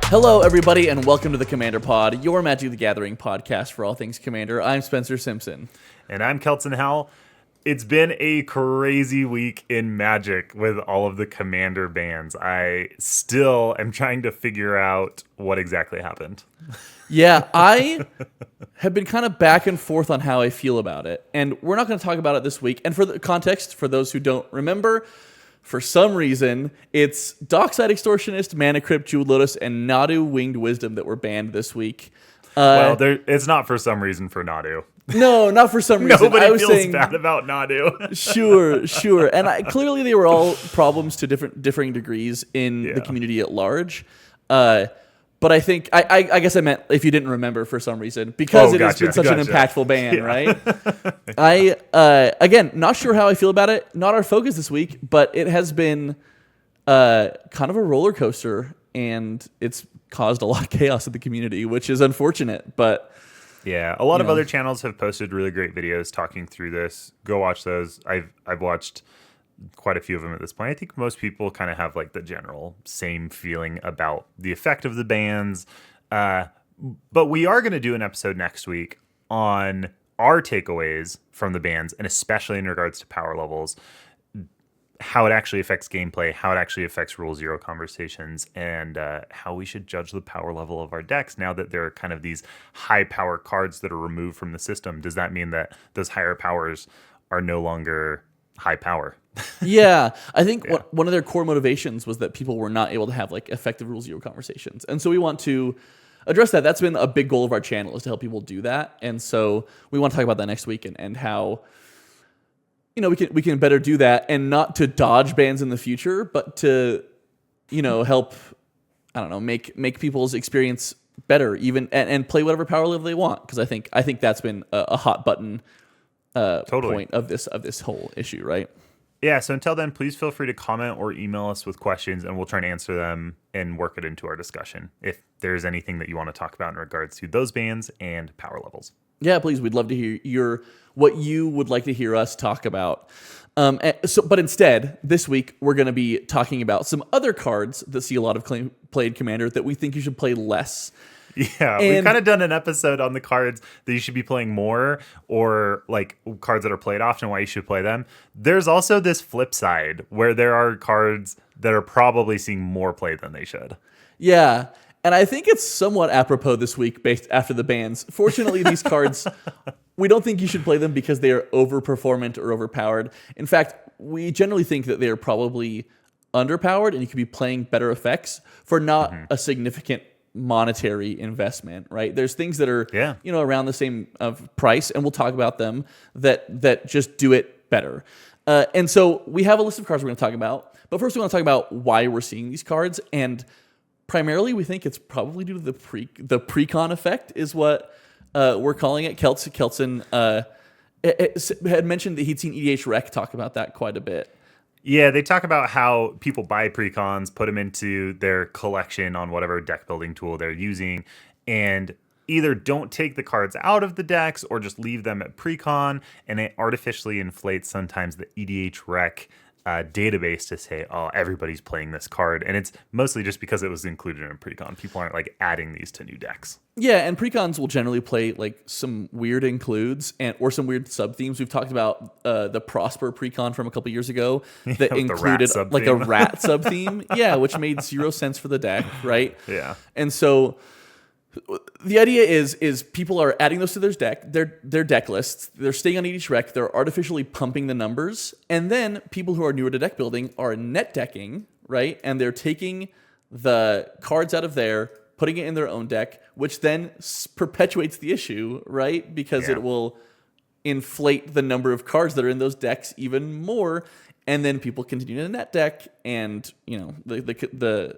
Hello, everybody, and welcome to the Commander Pod, your Magic the Gathering podcast for all things Commander. I'm Spencer Simpson. And I'm Kelton Howell. It's been a crazy week in Magic with all of the Commander bans. I still am trying to figure out what exactly happened. Yeah, I have been kind of back and forth on how I feel about it, and we're not going to talk about it this week. And for the context, for those who don't remember, for some reason, it's Dockside Extortionist, Mana Crypt, Jeweled Lotus, and Nadu Winged Wisdom that were banned this week. It's not for some reason for Nadu. No, not for some reason. Nobody I was feels saying, bad about Nadu. Sure. And clearly they were all problems to differing degrees in the community at large. But I think, I guess I meant if you didn't remember for some reason, because has been such an impactful ban, right? Again, not sure how I feel about it. Not our focus this week, but it has been kind of a roller coaster, and it's caused a lot of chaos in the community, which is unfortunate, but... Yeah, a lot of other channels have posted really great videos talking through this. Go watch those. I've watched quite a few of them at this point. I think most people kind of have like the general same feeling about the effect of the bans. But we are going to do an episode next week on our takeaways from the bans, and especially in regards to power levels, how it actually affects gameplay, how it actually affects Rule Zero conversations, and how we should judge the power level of our decks now that there are kind of these high power cards that are removed from the system. Does that mean that those higher powers are no longer high power? Yeah, I think one of their core motivations was that people were not able to have like effective Rule Zero conversations, and so we want to address that. That's been a big goal of our channel, is to help people do that, and so we want to talk about that next week and how we can better do that, and not to dodge bans in the future, but to help make people's experience better, even and play whatever power level they want, because I think that's been a hot button point of this whole issue, right? Yeah, so until then, please feel free to comment or email us with questions, and we'll try and answer them and work it into our discussion if there's anything that you want to talk about in regards to those bans and power levels. Yeah, please. We'd love to hear what you would like to hear us talk about. But instead, this week, we're going to be talking about some other cards that see a lot of played Commander that we think you should play less. Yeah, we've kind of done an episode on the cards that you should be playing more, or like cards that are played often, why you should play them. There's also this flip side where there are cards that are probably seeing more play than they should. Yeah, and I think it's somewhat apropos this week based after the bans. Fortunately, these cards, we don't think you should play them because they are overperformant or overpowered. In fact, we generally think that they are probably underpowered, and you could be playing better effects for not a significant monetary investment, right? There's things that are around the same price, and we'll talk about them that just do it better. And so we have a list of cards we're going to talk about, but first we want to talk about why we're seeing these cards, and primarily we think it's probably due to the precon effect is what we're calling it. Kelton had mentioned that he'd seen EDH Rec talk about that quite a bit. Yeah, they talk about how people buy precons, put them into their collection on whatever deck building tool they're using, and either don't take the cards out of the decks or just leave them at precon, and it artificially inflates sometimes the EDH Rec database to say, oh, everybody's playing this card, and it's mostly just because it was included in a precon. People aren't like adding these to new decks. Yeah, and precons will generally play like some weird includes or some weird sub themes. We've talked about the Prosper precon from a couple years ago that included like a rat sub theme. Yeah, which made zero sense for the deck, right? Yeah, and so the idea is people are adding those to their deck lists. They're staying on EDH Rec. They're artificially pumping the numbers. And then people who are newer to deck building are net decking, right? And they're taking the cards out of there, putting it in their own deck, which then perpetuates the issue, right? Because it will inflate the number of cards that are in those decks even more. And then people continue to net deck, and the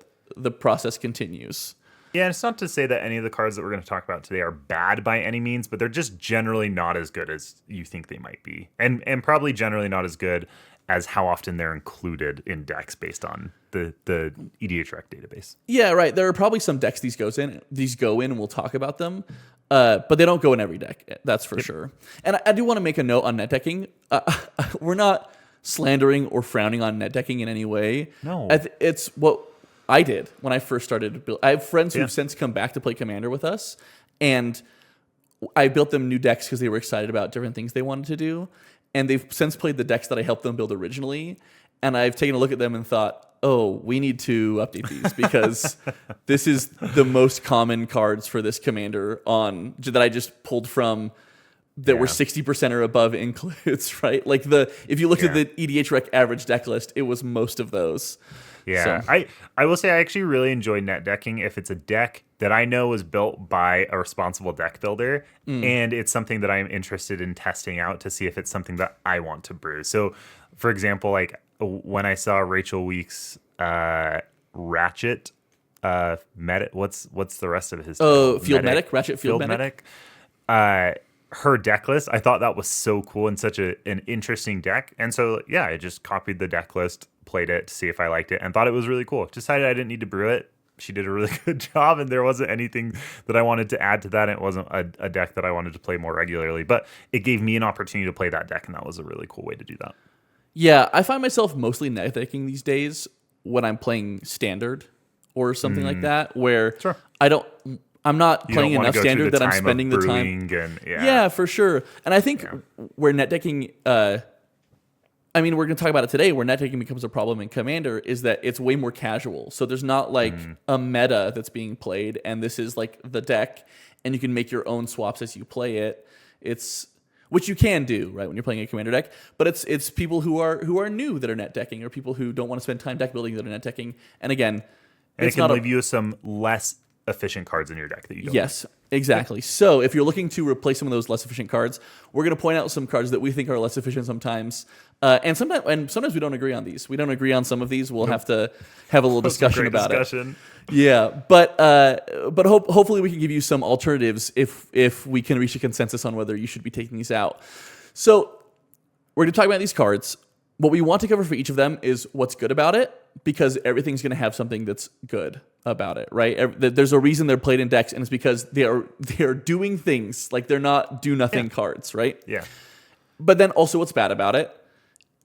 process continues. Yeah, and it's not to say that any of the cards that we're going to talk about today are bad by any means, but they're just generally not as good as you think they might be. And probably generally not as good as how often they're included in decks based on the EDH Rec database. Yeah, right. There are probably some decks these go in, and we'll talk about them. But they don't go in every deck, that's for sure. And I do want to make a note on net decking. We're not slandering or frowning on net decking in any way. No. It's what I did when I first started to build. I have friends who've since come back to play Commander with us, and I built them new decks because they were excited about different things they wanted to do, and they've since played the decks that I helped them build originally, and I've taken a look at them and thought, oh, we need to update these because this is the most common cards for this Commander on that I just pulled from that were 60% or above includes, right? Like if you looked at the EDH Rec average deck list, it was most of those. Yeah, so. I will say I actually really enjoy net decking if it's a deck that I know was built by a responsible deck builder, and it's something that I'm interested in testing out to see if it's something that I want to brew. So, for example, like when I saw Rachel Weeks' Ratchet Medic, what's the rest of his? Oh, Field Medic, Ratchet Field Medic. Her deck list, I thought that was so cool and such an interesting deck. And so, yeah, I just copied the deck list, played it to see if I liked it, and thought it was really cool. Decided I didn't need to brew it. She did a really good job, and there wasn't anything that I wanted to add to that. And it wasn't a deck that I wanted to play more regularly, but it gave me an opportunity to play that deck, and that was a really cool way to do that. Yeah, I find myself mostly net decking these days when I'm playing Standard or something like that, where I'm not playing enough Standard that I'm spending the time. Yeah, for sure. And I think where net decking, we're going to talk about it today, where net decking becomes a problem in Commander is that it's way more casual. So there's not like a meta that's being played, and this is like the deck, and you can make your own swaps as you play it. Which you can do, right, when you're playing a Commander deck, but it's people who are new that are net decking, or people who don't want to spend time deck building that are net decking. And again, it can leave you with some less efficient cards in your deck that you don't. Yes, exactly. So if you're looking to replace some of those less efficient cards, we're going to point out some cards that we think are less efficient sometimes, and sometimes we don't agree on these. We don't agree on some of these. We'll have to have a little discussion about it. Yeah, but hopefully we can give you some alternatives if we can reach a consensus on whether you should be taking these out. So we're going to talk about these cards. What we want to cover for each of them is what's good about it, because everything's going to have something that's good about it, right? There's a reason they're played in decks, and it's because they are doing things. Like, they're not do-nothing cards, right? Yeah. But then also what's bad about it,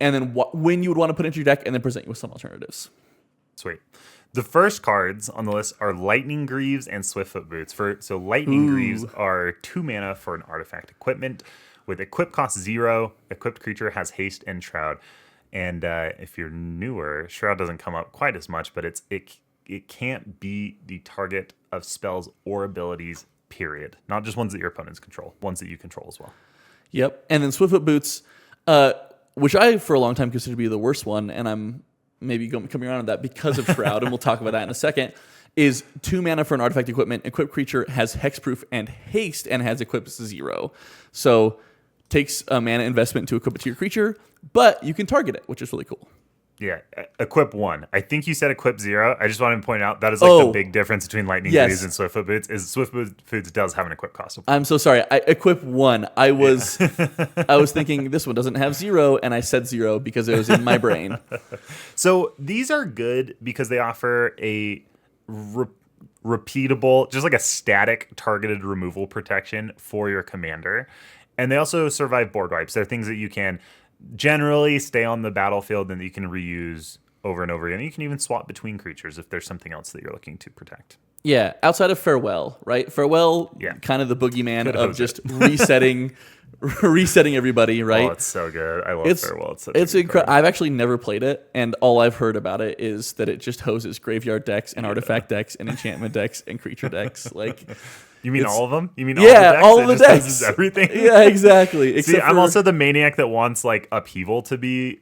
and then when you would want to put into your deck, and then present you with some alternatives. Sweet. The first cards on the list are Lightning Greaves and Swiftfoot Boots. So Lightning Greaves are 2 mana for an artifact equipment. With equip cost 0, equipped creature has haste and shroud. And if you're newer, shroud doesn't come up quite as much, but it can't be the target of spells or abilities, period. Not just ones that your opponents control, ones that you control as well. Yep. And then Swiftfoot Boots, which I for a long time considered to be the worst one, and I'm maybe coming around on that because of Shroud, and we'll talk about that in a second, is 2 mana for an artifact equipment. Equipped creature has hexproof and haste and has equipped 0. So takes a mana investment to equip it to your creature, but you can target it, which is really cool. Yeah, equip 1. I think you said equip 0. I just wanted to point out that is the big difference between Lightning Greaves and Swiftfoot Boots. Is Swiftfoot Boots does have an equip cost. I'm so sorry. I equip 1. I was thinking this one doesn't have 0, and I said 0 because it was in my brain. So these are good because they offer a repeatable, just like a static targeted removal protection for your commander. And they also survive board wipes. They're things that you can generally stay on the battlefield and that you can reuse over and over again. You can even swap between creatures if there's something else that you're looking to protect. Yeah, outside of Farewell, right? Farewell, kind of the boogeyman of just resetting everybody, right? Oh, it's so good. I love Farewell. It's incredible. I've actually never played it, and all I've heard about it is that it just hoses graveyard decks and artifact decks and enchantment decks and creature decks. Like, you mean all of them? You mean all of the decks? Hoses everything? Yeah, exactly. See, I'm also the maniac that wants like upheaval to be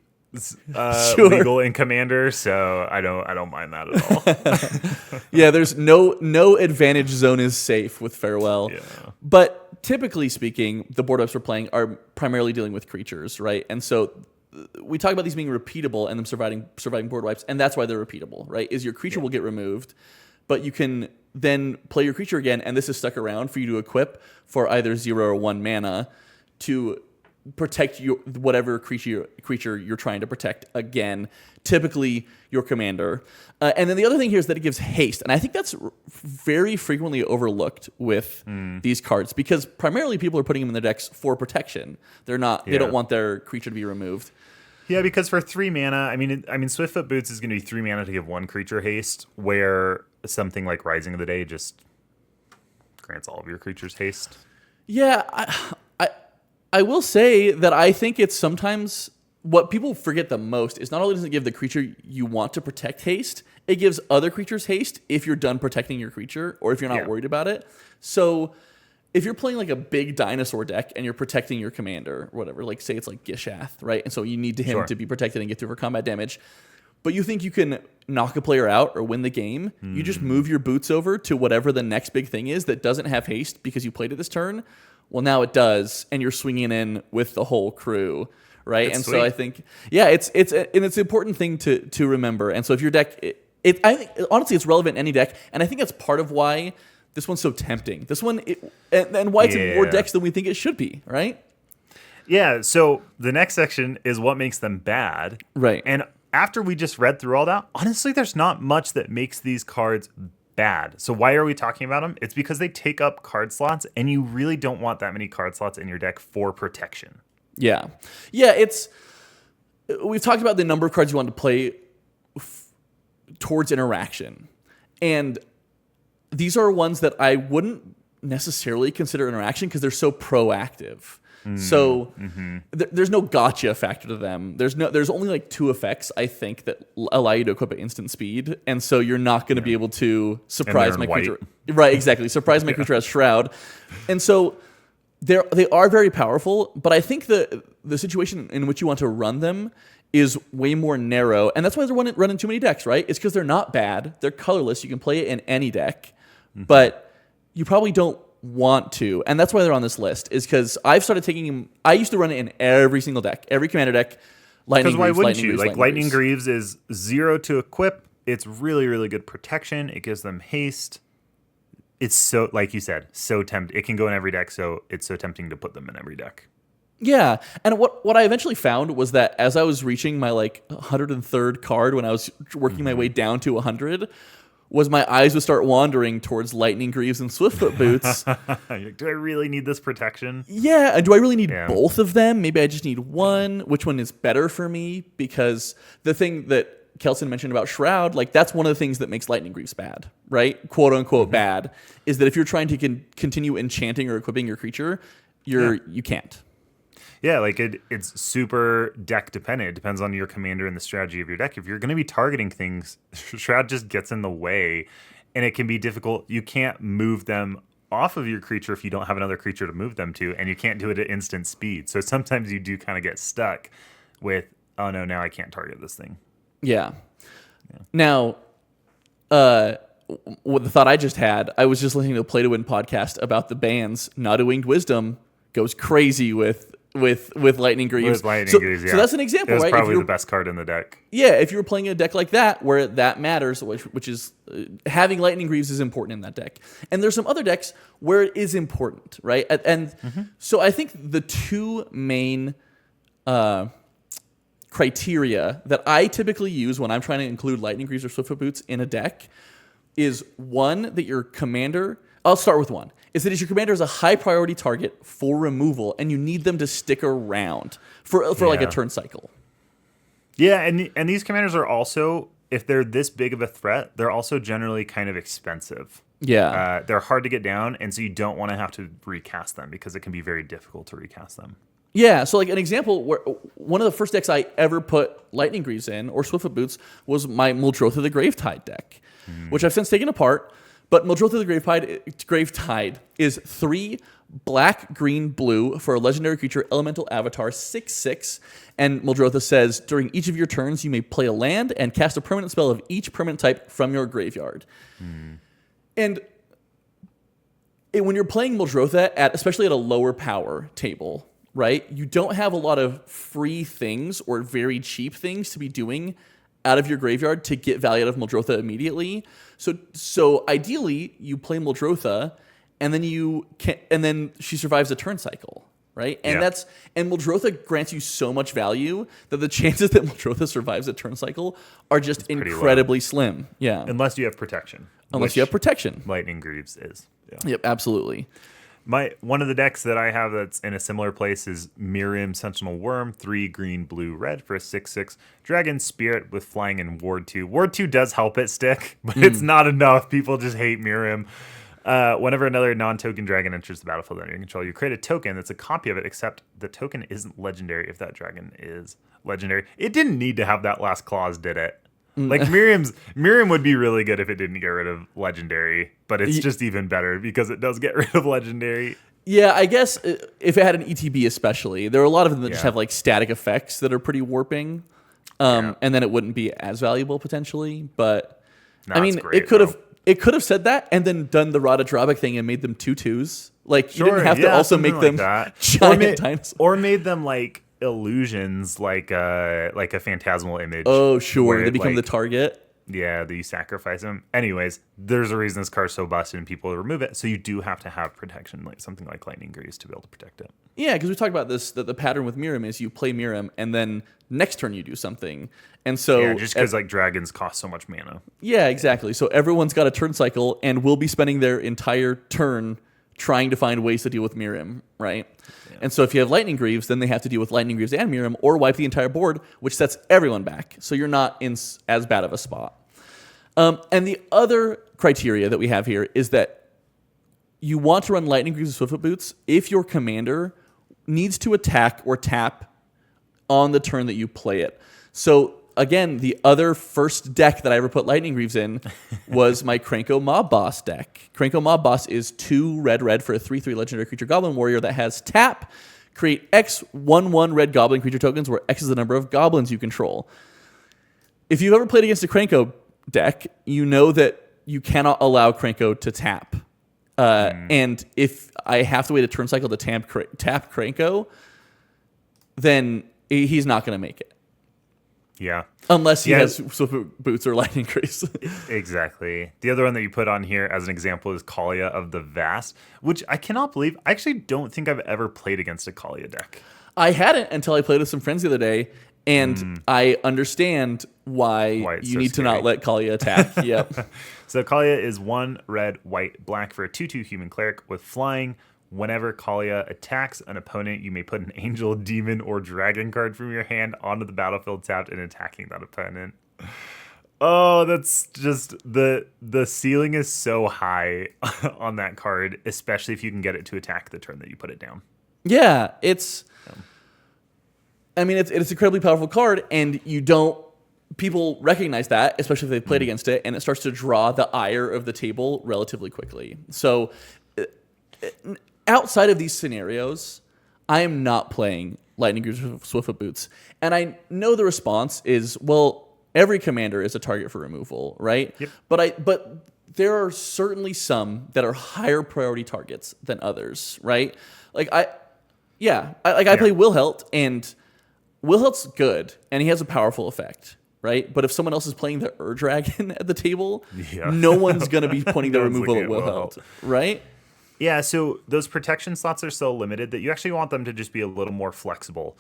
legal in Commander, so I don't mind that at all. Yeah, there's no advantage zone is safe with Farewell. Yeah. But typically speaking, the board wipes we're playing are primarily dealing with creatures, right? And so we talk about these being repeatable and them surviving board wipes, and that's why they're repeatable, right? Is your creature will get removed, but you can then play your creature again, and this is stuck around for you to equip for either 0 or 1 mana to protect your whatever creature you're trying to protect again, typically your commander. And then the other thing here is that it gives haste, and I think that's very frequently overlooked with these cards because primarily people are putting them in their decks for protection. They don't want their creature to be removed. Yeah, because for 3 mana, I mean, Swiftfoot Boots is going to be 3 mana to give 1 creature haste, where something like Rising of the Day just grants all of your creatures haste. Yeah, I will say that I think it's sometimes what people forget the most is not only does it give the creature you want to protect haste, it gives other creatures haste if you're done protecting your creature or if you're not worried about it. So if you're playing like a big dinosaur deck and you're protecting your commander or whatever, like say it's like Gishath, right? And so you need him to be protected and get through for combat damage, but you think you can knock a player out or win the game, you just move your boots over to whatever the next big thing is that doesn't have haste because you played it this turn. Well, now it does, and you're swinging in with the whole crew, right? That's and sweet. So I think, it's an important thing to remember. And so if your deck, I think honestly it's relevant in any deck, and I think that's part of why this one's so tempting. This one, and why it's in more decks than we think it should be, right? Yeah. So the next section is what makes them bad, right? And after we just read through all that, honestly, there's not much that makes these cards bad. So why are we talking about them? It's because they take up card slots, and you really don't want that many card slots in your deck for protection. Yeah. We've talked about the number of cards you want to play towards interaction, and these are ones that I wouldn't necessarily consider interaction because they're so proactive. So there's no gotcha factor to them. There's only like 2 effects, I think, that allow you to equip at instant speed, and so you're not going to be able to surprise my creature. Right, exactly. Surprise my creature as Shroud, and so they are very powerful. But I think the situation in which you want to run them is way more narrow, and that's why they're running too many decks. Right? It's because they're not bad. They're colorless. You can play it in any deck, but you probably don't want to, and that's why they're on this list, is because I've started taking them. I used to run it in every single deck, every commander deck. Because why wouldn't you? Like Lightning Greaves is 0 to equip. It's really, really good protection. It gives them haste. It's so, like you said, so tempting. It can go in every deck, so it's so tempting to put them in every deck. Yeah, and what I eventually found was that as I was reaching my like 103rd card, when I was working my way down to 100, was my eyes would start wandering towards Lightning Greaves and Swiftfoot Boots. Do I really need this protection? Yeah, and do I really need both of them? Maybe I just need one. Which one is better for me? Because the thing that Kelson mentioned about Shroud, like that's one of the things that makes Lightning Greaves bad, right? Quote unquote bad, is that if you're trying to continue enchanting or equipping your creature, you can't. Yeah, like it's super deck dependent. It depends on your commander and the strategy of your deck. If you're going to be targeting things, Shroud just gets in the way, and it can be difficult. You can't move them off of your creature if you don't have another creature to move them to, and you can't do it at instant speed. So sometimes you do kind of get stuck with, oh no, now I can't target this thing. Yeah. Now, what the thought I just had, I was just listening to a Play to Win podcast about the bans. Not a Winged Wisdom goes crazy with Lightning Greaves. Greaves, yeah. So that's an example, right? It's probably the best card in the deck. Yeah, if you were playing a deck like that, where that matters, which is having Lightning Greaves is important in that deck. And there's some other decks where it is important, right? And so I think the 2 main criteria that I typically use when I'm trying to include Lightning Greaves or Swiftfoot Boots in a deck is, 1, that your commander... I'll start with 1. Is that your commander is a high priority target for removal, and you need them to stick around for like a turn cycle. Yeah, and these commanders are also, if they're this big of a threat, they're also generally kind of expensive. Yeah. They're hard to get down, and so you don't want to have to recast them because it can be very difficult to recast them. Yeah, so like an example, where one of the first decks I ever put Lightning Greaves in, or Swiftfoot Boots, was my Muldrotha the Gravetide deck, which I've since taken apart. But Muldrotha the Gravetide is 3 black, green, blue for a legendary creature, elemental avatar, 6/6. And Muldrotha says, during each of your turns, you may play a land and cast a permanent spell of each permanent type from your graveyard. And when you're playing Muldrotha, especially at a lower power table, right, you don't have a lot of free things or very cheap things to be doing out of your graveyard to get value out of Muldrotha immediately. So ideally, you play Muldrotha, and then she survives a turn cycle, right? And and Muldrotha grants you so much value that the chances that Muldrotha survives a turn cycle are just incredibly slim. Yeah, unless you have protection. Unless you have protection, Lightning Greaves is. Yeah. Yep, absolutely. One of the decks that I have that's in a similar place is Miriam Sentinel Worm, 3 green, blue, red for a 6/6 Dragon Spirit with flying and Ward 2. Ward 2 does help it stick, but it's not enough. People just hate Miriam. Whenever another non-token dragon enters the battlefield under your control, you create a token that's a copy of it, except the token isn't legendary if that dragon is legendary. It didn't need to have that last clause, did it? Like Miriam would be really good if it didn't get rid of legendary, but it's just even better because it does get rid of legendary. Yeah, I guess if it had an ETB especially, there are a lot of them that just have like static effects that are pretty warping, and then it wouldn't be as valuable potentially. But I mean, it could have said that and then done the Rada Drobic thing and made them 2/2s. Like you didn't have to also make them giant dinosaurs. Or made them like illusions, like a phantasmal image. Oh, sure. They become the target. Yeah, that you sacrifice them. Anyways, there's a reason this card's so busted and people remove it. So you do have to have protection, like something like Lightning Greaves to be able to protect it. Yeah, because we talked about this, that the pattern with Miriam is you play Miriam and then next turn you do something. And so just because like dragons cost so much mana. Yeah, exactly. So everyone's got a turn cycle and will be spending their entire turn trying to find ways to deal with Miriam, right? Yeah. And so if you have Lightning Greaves, then they have to deal with Lightning Greaves and Miriam or wipe the entire board, which sets everyone back. So you're not in as bad of a spot. And the other criteria that we have here is that you want to run Lightning Greaves with Swiftfoot Boots if your commander needs to attack or tap on the turn that you play it. So again, the other first deck that I ever put Lightning Greaves in was my Krenko Mob Boss deck. Krenko Mob Boss is 2 red for a 3/3 legendary creature goblin warrior that has tap, create X 1/1 red goblin creature tokens where X is the number of goblins you control. If you've ever played against a Krenko deck, you know that you cannot allow Krenko to tap. And if I have to wait a turn cycle to tap Krenko, then he's not going to make it. Yeah. Unless he has Swiftfoot Boots or Lightning Greaves. Exactly. The other one that you put on here as an example is Kalia of the Vast, which I cannot believe. I actually don't think I've ever played against a Kalia deck. I hadn't until I played with some friends the other day, and I understand why you need to not let Kalia attack. Yep. So Kalia is 1 red, white, black for a 2/2 human cleric with flying. Whenever Kalia attacks an opponent, you may put an angel, demon, or dragon card from your hand onto the battlefield tapped and attacking that opponent. Oh, that's just the ceiling is so high on that card, especially if you can get it to attack the turn that you put it down. Yeah, it's incredibly powerful card, and people recognize that, especially if they've played against it, and it starts to draw the ire of the table relatively quickly. So outside of these scenarios, I am not playing Lightning Greaves with Swiftfoot Boots. And I know the response is, well, every commander is a target for removal, right? Yep. But there are certainly some that are higher priority targets than others, right? I play Wilhelt, and Wilhelt's good, and he has a powerful effect, right? But if someone else is playing the Ur-Dragon at the table, no one's going to be pointing the removal at Wilhelt, right? Yeah, so those protection slots are so limited that you actually want them to just be a little more flexible.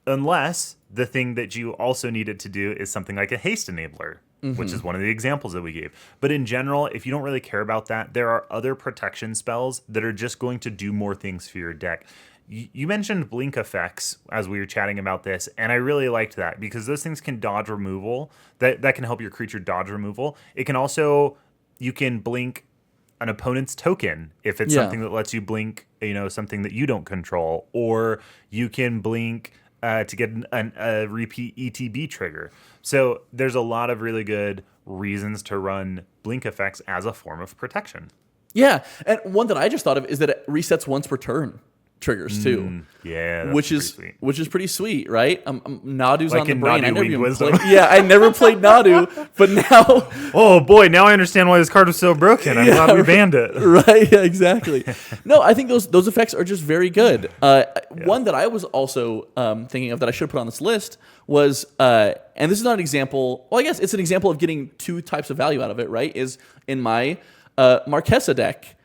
Unless the thing that you also needed to do is something like a haste enabler, which is one of the examples that we gave. But in general, if you don't really care about that, there are other protection spells that are just going to do more things for your deck. You mentioned blink effects as we were chatting about this, and I really liked that because those things can dodge removal. That can help your creature dodge removal. It can also, you can blink an opponent's token if it's something that lets you blink, something that you don't control, or you can blink to get a repeat ETB trigger. So there's a lot of really good reasons to run blink effects as a form of protection. Yeah, and one that I just thought of is that it resets once per turn triggers too. Yeah, that's which is pretty sweet, right? Nadu's like on the brain. Nadu I never played Nadu, but now, oh boy, now I understand why this card was so broken. I'm glad we banned it. Right? Yeah, exactly. No, I think those effects are just very good. One that I was also thinking of that I should put on this list was, and this is not an example. Well, I guess it's an example of getting two types of value out of it. Right? Is in my Marquesa deck.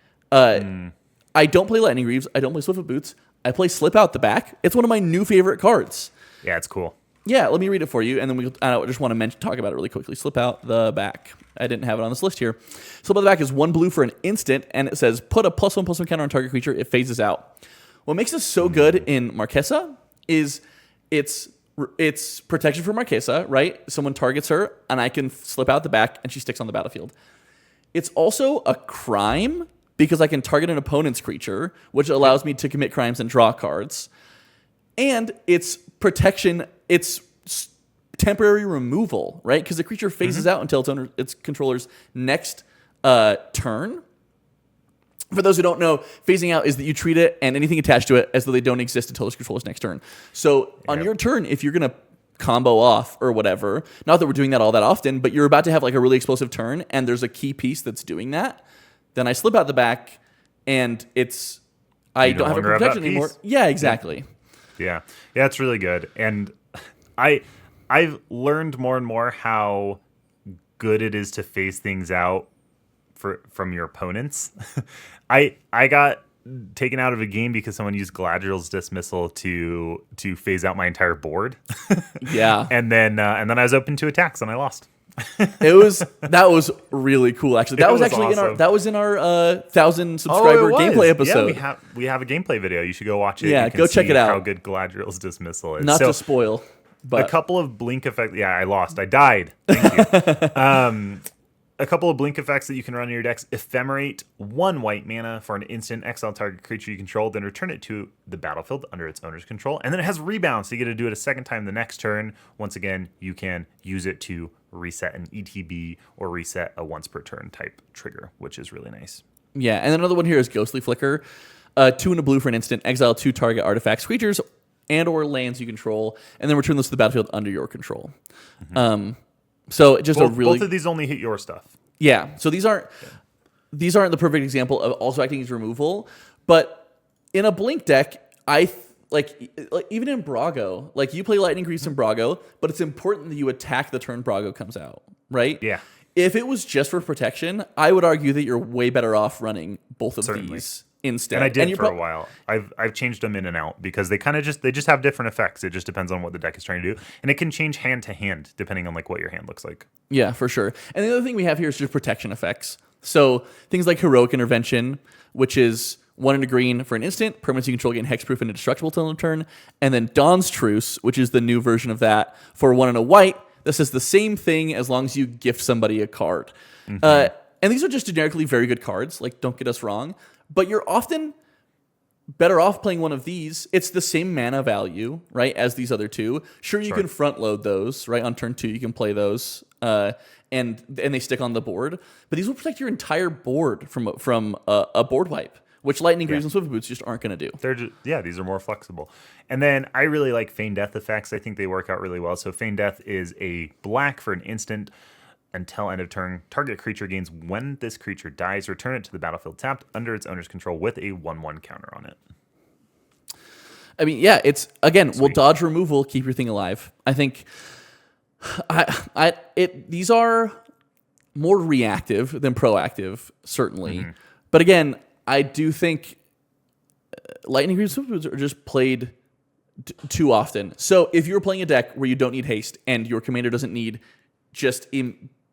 I don't play Lightning Greaves. I don't play Swiftfoot Boots. I play Slip Out the Back. It's one of my new favorite cards. Yeah, it's cool. Yeah, let me read it for you, and then I just want to talk about it really quickly. Slip out the back. I didn't have it on this list here. Slip out the back is 1 blue for an instant, and it says put a +1/+1 counter on target creature. It phases out. What makes this so good in Marquesa is it's protection for Marquesa, right? Someone targets her, and I can slip out the back, and she sticks on the battlefield. It's also a crime because I can target an opponent's creature, which allows me to commit crimes and draw cards. And it's protection, it's temporary removal, right? Because the creature phases out until its controller's next turn. For those who don't know, phasing out is that you treat it and anything attached to it as though they don't exist until its controller's next turn. So on your turn, if you're going to combo off or whatever, not that we're doing that all that often, but you're about to have like a really explosive turn and there's a key piece that's doing that, then I slip out the back and I don't have a protection anymore. Yeah, exactly. Yeah, it's really good. And I've learned more and more how good it is to phase things out from your opponents. I got taken out of a game because someone used Galadriel's Dismissal to phase out my entire board. Yeah. and then I was open to attacks and I lost. That was really cool. Actually, that was actually awesome. in our 1,000 subscriber gameplay episode. Yeah, we have a gameplay video. You should go watch it. Yeah, go check it out. How good Galadriel's Dismissal is. Not to spoil, but a couple of blink effects. Yeah, I lost. I died. Thank you. A couple of blink effects that you can run in your decks. Ephemerate 1 white mana for an instant. Exile target creature you control, then return it to the battlefield under its owner's control. And then it has rebound, so you get to do it a second time the next turn. Once again, you can use it to reset an ETB or reset a once per turn type trigger, which is really nice. Yeah, and another one here is Ghostly Flicker. 2 and a blue for an instant. Exile 2 target artifacts, creatures, and or lands you control, and then return those to the battlefield under your control. So just both of these only hit your stuff. Yeah. So these aren't the perfect example of also acting as removal, but in a blink deck, like even in Brago, like you play Lightning Greaves and Brago, but it's important that you attack the turn Brago comes out, right? Yeah. If it was just for protection, I would argue that you're way better off running both of these instead. And I did for a while. I've changed them in and out because they just have different effects. It just depends on what the deck is trying to do, and it can change hand to hand depending on like what your hand looks like. Yeah, for sure. And the other thing we have here is just protection effects. So things like Heroic Intervention, which is 1 and a green for an instant, permanents you control gain hexproof and indestructible till end of turn, and then Dawn's Truce, which is the new version of that for 1 and a white. This is the same thing as long as you gift somebody a card. And these are just generically very good cards. Like, don't get us wrong. But you're often better off playing one of these. It's the same mana value, right, as these other two. Sure, you can front load those, right? On turn 2, you can play those, and they stick on the board. But these will protect your entire board from a board wipe, which Lightning Greaves and Swift Boots just aren't going to do. These are more flexible. And then I really like Feign Death effects. I think they work out really well. So Feign Death is a black for an instant. Until end of turn, target creature gains when this creature dies. Return it to the battlefield tapped under its owner's control with a 1/1 counter on it. I mean, yeah, it's again, we'll dodge removal, keep your thing alive. I think these are more reactive than proactive, certainly. But again, I do think Lightning Greaves are just played too often. So if you're playing a deck where you don't need haste and your commander doesn't need just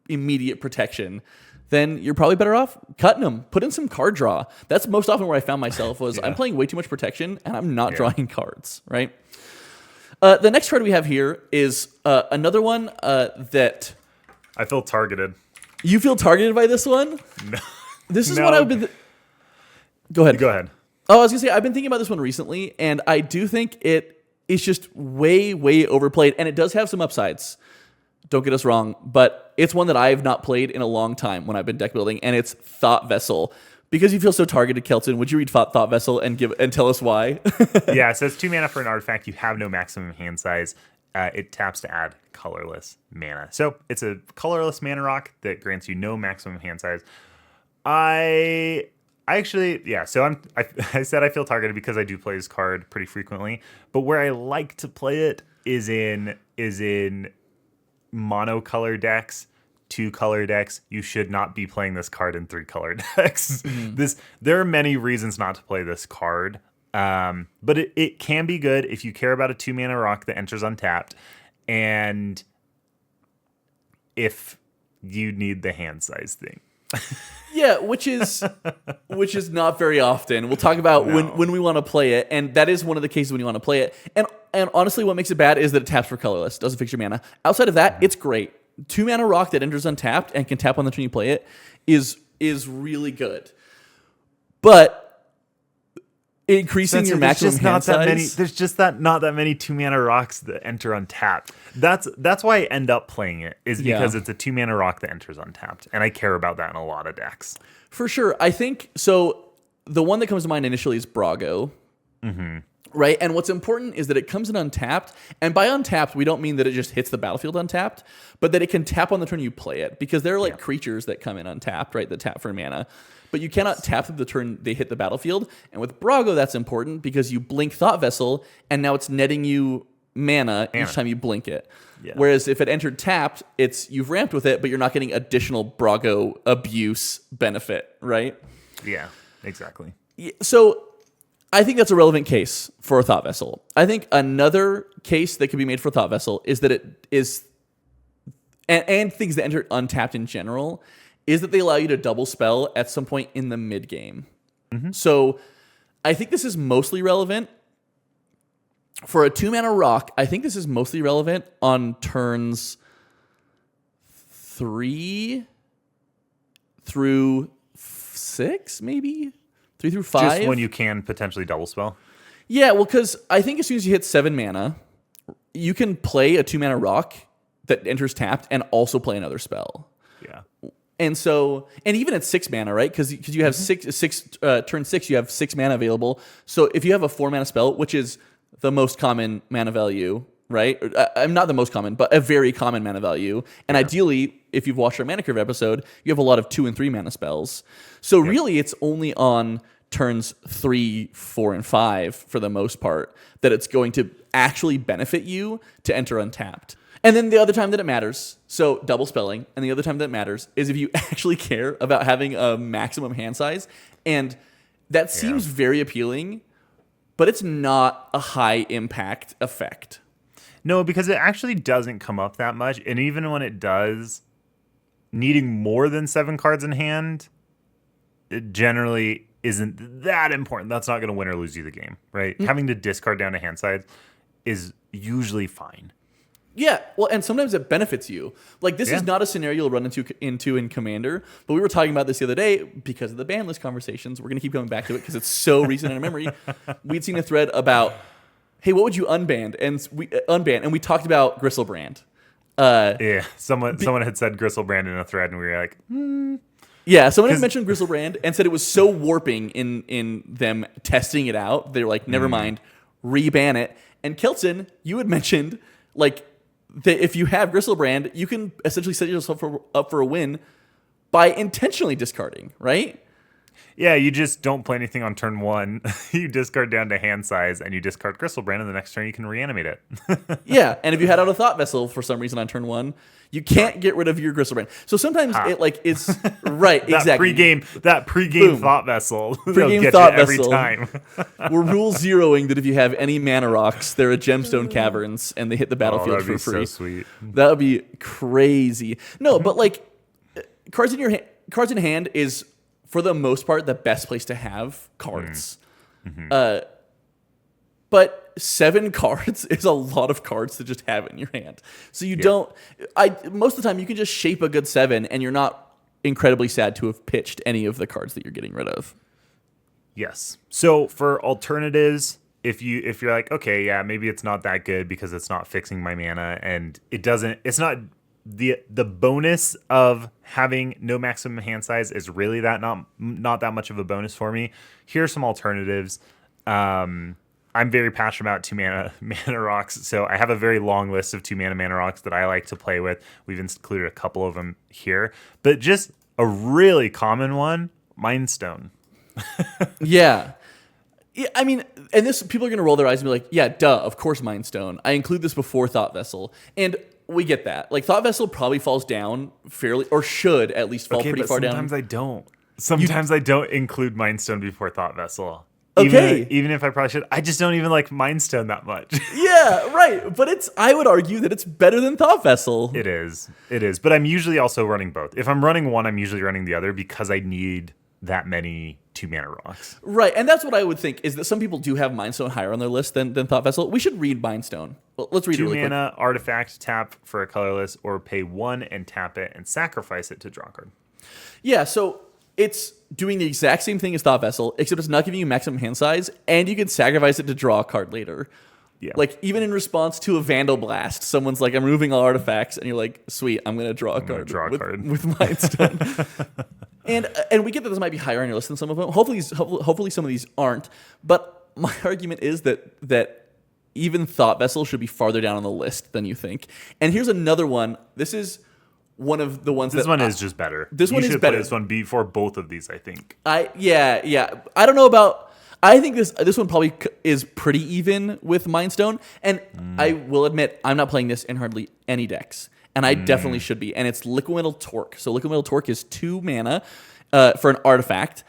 immediate protection, then you're probably better off cutting them. Put in some card draw. That's most often where I found myself was I'm playing way too much protection and I'm not drawing cards, right? The next card we have here is another one that... I feel targeted. You feel targeted by this one? No. This is what I've been... Go ahead. Go ahead. Oh, I was going to say, I've been thinking about this one recently, and I do think it is just way, way overplayed, and it does have some upsides. Don't get us wrong, but it's one that I have not played in a long time when I've been deck building, and it's Thought Vessel. Because you feel so targeted, Kelton, would you read Thought Vessel and tell us why? Yeah, so it's 2 mana for an artifact. You have no maximum hand size. It taps to add colorless mana. So it's a colorless mana rock that grants you no maximum hand size. I said I feel targeted because I do play this card pretty frequently. But where I like to play it is in monocolor decks, 2-color decks. You should not be playing this card in 3-color decks. There are many reasons not to play this card, but it can be good if you care about a 2-mana rock that enters untapped, and if you need the hand size thing. Yeah, which is not very often. We'll talk about when we want to play it, and that is one of the cases when you want to play it. And honestly, what makes it bad is that it taps for colorless, doesn't fix your mana. Outside of that, it's great. 2-mana rock that enters untapped and can tap on the turn you play it is really good. But increasing your maximum hand size. There's just not that many 2-mana rocks that enter untapped. That's why I end up playing it, is because it's a 2-mana rock that enters untapped, and I care about that in a lot of decks. For sure. I think so. The one that comes to mind initially is Brago. Mm-hmm. Right? And what's important is that it comes in untapped, and by untapped, we don't mean that it just hits the battlefield untapped, but that it can tap on the turn you play it, because there are creatures that come in untapped, right, that tap for mana. But you cannot tap them the turn they hit the battlefield. And with Brago, that's important because you blink Thought Vessel, and now it's netting you mana each time you blink it. Yeah. Whereas if it entered tapped, you've ramped with it, but you're not getting additional Brago abuse benefit, right? Yeah, exactly. So I think that's a relevant case for a Thought Vessel. I think another case that could be made for a Thought Vessel is that it is, and things that enter untapped in general, is that they allow you to double spell at some point in the mid game. Mm-hmm. So I think this is mostly relevant for a 2-mana rock. I think this is mostly relevant on turns 3 through 6, maybe 3 through 5. Just when you can potentially double spell. Yeah, well, because I think as soon as you hit 7 mana, you can play a 2-mana rock that enters tapped and also play another spell. Yeah. And so, and even at 6 mana, right? Because you have turn 6, you have 6 mana available. So if you have a 4-mana spell, which is the most common mana value, right? I'm not the most common, but a very common mana value. And ideally, if you've watched our Mana Curve episode, you have a lot of 2 and 3 mana spells. So really, it's only on turns 3, 4, and 5 for the most part that it's going to actually benefit you to enter untapped. And then the other time that it matters, so double spelling, and the other time that it matters is if you actually care about having a maximum hand size. And that seems very appealing, but it's not a high impact effect. No, because it actually doesn't come up that much. And even when it does, needing more than 7 cards in hand, it generally isn't that important. That's not going to win or lose you the game, right? Mm-hmm. Having to discard down to hand size is usually fine. Yeah, well, and sometimes it benefits you. Like, this is not a scenario you'll run into in Commander, but we were talking about this the other day because of the ban list conversations. We're going to keep going back to it because it's so recent in our memory. We'd seen a thread about, hey, what would you unban? And we talked about Gristlebrand. Someone had said Gristlebrand in a thread, and we were like, Yeah, someone had mentioned Gristlebrand and said it was so warping in them testing it out. They were like, never mind, reban it. And Kelton, you had mentioned, like, that if you have Gristlebrand, you can essentially set yourself up for a win by intentionally discarding, right? Yeah, you just don't play anything on turn 1. You discard down to hand size, and you discard Gristlebrand, and the next turn you can reanimate it. Yeah, and if you had out a Thought Vessel for some reason on turn 1, you can't get rid of your Gristlebrand. So sometimes it's right, exactly. That pregame Thought Vessel. Pregame Thought Vessel. Every time. We're rule zeroing that if you have any mana rocks, they're a gemstone caverns, and they hit the battlefield for free. So sweet. That would be crazy. No, but like cards in hand is, for the most part, the best place to have cards. Mm-hmm. But 7 cards is a lot of cards to just have in your hand. So you don't... most of the time, you can just shape a good 7, and you're not incredibly sad to have pitched any of the cards that you're getting rid of. Yes. So for alternatives, if you're like, okay, yeah, maybe it's not that good because it's not fixing my mana, and it's not... The bonus of having no maximum hand size is really not that much of a bonus for me. Here are some alternatives. I'm very passionate about 2 mana rocks, so I have a very long list of 2 mana rocks that I like to play with. We've included a couple of them here, but just a really common one, Mind Stone. Yeah, I mean, and this, people are going to roll their eyes and be like, yeah, duh, of course Mind Stone. I include this before Thought Vessel, and we get that. Like, Thought Vessel probably falls down fairly, or should at least fall pretty far down. Sometimes I don't. Sometimes I don't include Mind Stone before Thought Vessel. Okay. Even if I probably should. I just don't even like Mind Stone that much. Yeah, right. But I would argue that it's better than Thought Vessel. It is. But I'm usually also running both. If I'm running one, I'm usually running the other because I need that many 2-mana rocks. Right, and that's what I would think, is that some people do have Mind Stone higher on their list than Thought Vessel. We should read Mind Stone. Well, let's read it really quick. 2-mana artifact, tap for a colorless, or pay 1 and tap it and sacrifice it to draw a card. Yeah, so it's doing the exact same thing as Thought Vessel, except it's not giving you maximum hand size, and you can sacrifice it to draw a card later. Yeah. Like, even in response to a Vandal Blast, someone's like, I'm removing all artifacts, and you're like, sweet, I'm going to draw a card with Mind Stone. And we get that this might be higher on your list than some of them. Hopefully some of these aren't. But my argument is that even Thought Vessel should be farther down on the list than you think. And here's another one. This is one of the ones this one is just better. This one is better. This one before both of these, I think. Yeah. I don't know about. I think this one probably is pretty even with Mind Stone, and I will admit I'm not playing this in hardly any decks, and I definitely should be. And it's Liquimetal Torque. So Liquimetal Torque is 2 mana for an artifact,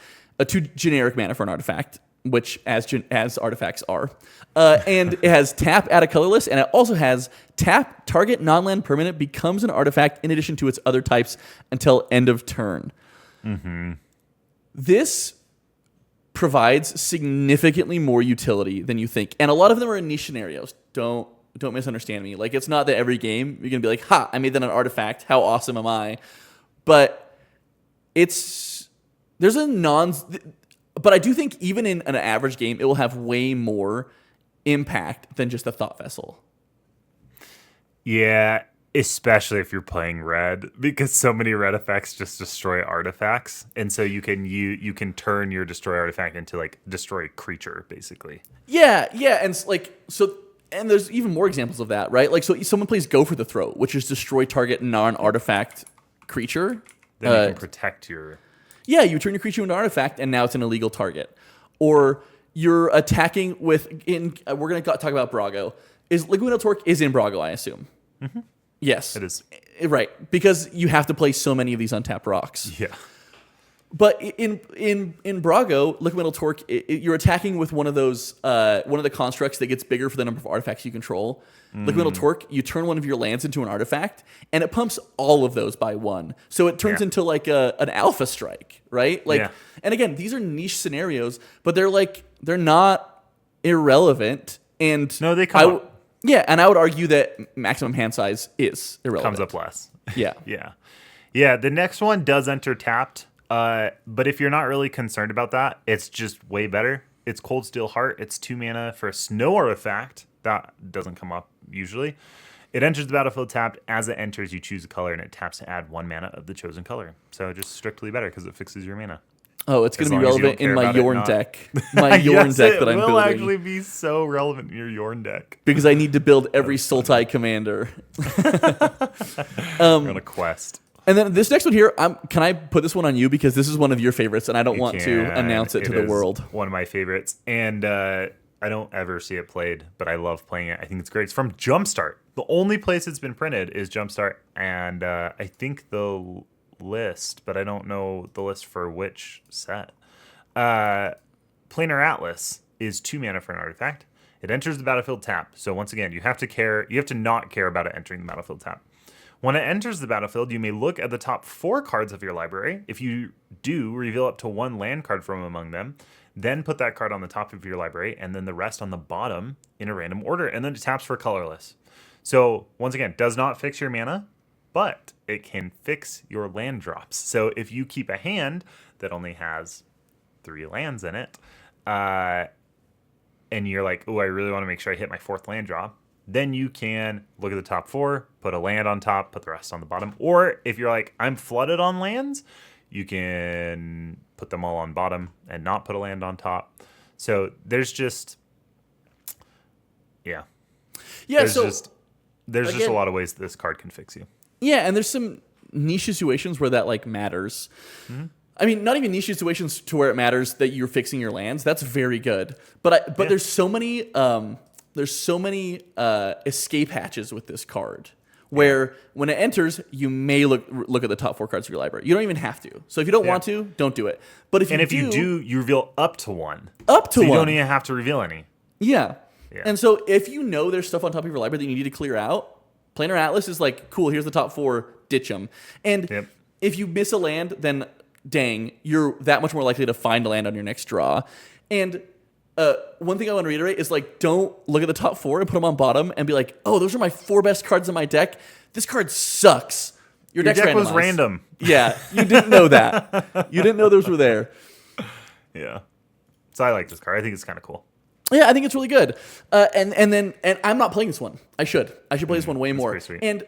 2 generic mana for an artifact, which as artifacts are, and it has tap, add a colorless, and it also has tap, target non-land permanent becomes an artifact in addition to its other types until end of turn. This provides significantly more utility than you think, and a lot of them are in niche scenarios. Don't misunderstand me. Like, it's not that every game you're gonna be like, "Ha! I made that an artifact. How awesome am I?" But there's a But I do think even in an average game, it will have way more impact than just a Thought Vessel. Yeah, especially if you're playing red, because so many red effects just destroy artifacts, and so you can turn your destroy artifact into like destroy creature, basically. Yeah, and there's even more examples of that, right? Like, so someone plays Go for the Throat, which is destroy target non-artifact creature. Then you can protect your. Yeah, you turn your creature into an artifact, and now it's an illegal target. Or you're attacking with we're going to talk about Brago. Liquimetal Torque is in Brago, I assume. Mm-hmm. Yes. It is. Right, because you have to play so many of these untapped rocks. Yeah. But in Brago, Liquimetal Torque, you're attacking with one of the constructs that gets bigger for the number of artifacts you control. Liquimetal Torque, you turn one of your lands into an artifact, and it pumps all of those by 1. So it turns into like an alpha strike, right? Like, and again, these are niche scenarios, but they're not irrelevant. And no, they come up. Yeah, and I would argue that maximum hand size is irrelevant. Comes up less. Yeah. Yeah. The next one does enter tapped. But if you're not really concerned about that, it's just way better. It's Cold Steel Heart. It's 2 mana for a snow artifact. That doesn't come up usually. It enters the battlefield tapped. As it enters, you choose a color, and it taps to add 1 mana of the chosen color. So just strictly better because it fixes your mana. Oh, it's going to be relevant in my Yorn deck. My Yorn deck that I'm building. It will actually be so relevant in your Yorn deck. Because I need to build every Sultai commander. On a quest. And then this next one here, can I put this one on you? Because this is one of your favorites, and I don't want to announce it to the world. One of my favorites. And I don't ever see it played, but I love playing it. I think it's great. It's from Jumpstart. The only place it's been printed is Jumpstart. And I think the list, but I don't know the list for which set. Planar Atlas is 2 mana for an artifact. It enters the battlefield tap. So once again, you have to not care about it entering the battlefield tap. When it enters the battlefield, you may look at the top 4 cards of your library. If you do, reveal up to 1 land card from among them. Then put that card on the top of your library, and then the rest on the bottom in a random order. And then it taps for colorless. So once again, does not fix your mana, but it can fix your land drops. So if you keep a hand that only has 3 lands in it, and you're like, oh, I really want to make sure I hit my 4th land drop, then you can look at the top 4, put a land on top, put the rest on the bottom. Or if you're like, I'm flooded on lands, you can put them all on bottom and not put a land on top. So there's just, there's just a lot of ways this card can fix you. Yeah, and there's some niche situations where that matters. Mm-hmm. I mean, not even niche situations to where it matters that you're fixing your lands. That's very good. But there's so many escape hatches with this card where when it enters, you may look at the top 4 cards of your library. You don't even have to. So if you don't want to, don't do it. But if you do, you reveal up to 1. Up to 1. You don't even have to reveal any. Yeah. And so if you know there's stuff on top of your library that you need to clear out, Planar Atlas is like, cool, here's the top 4, ditch them. And if you miss a land, then dang, you're that much more likely to find a land on your next draw. And one thing I want to reiterate is like, don't look at the top 4 and put them on bottom and be like, oh, those are my 4 best cards in my deck. This card sucks. Your deck was random. Yeah, you didn't know that. You didn't know those were there. Yeah. So I like this card. I think it's kind of cool. Yeah, I think it's really good. And I'm not playing this one. I should play this one way more. Pretty sweet. And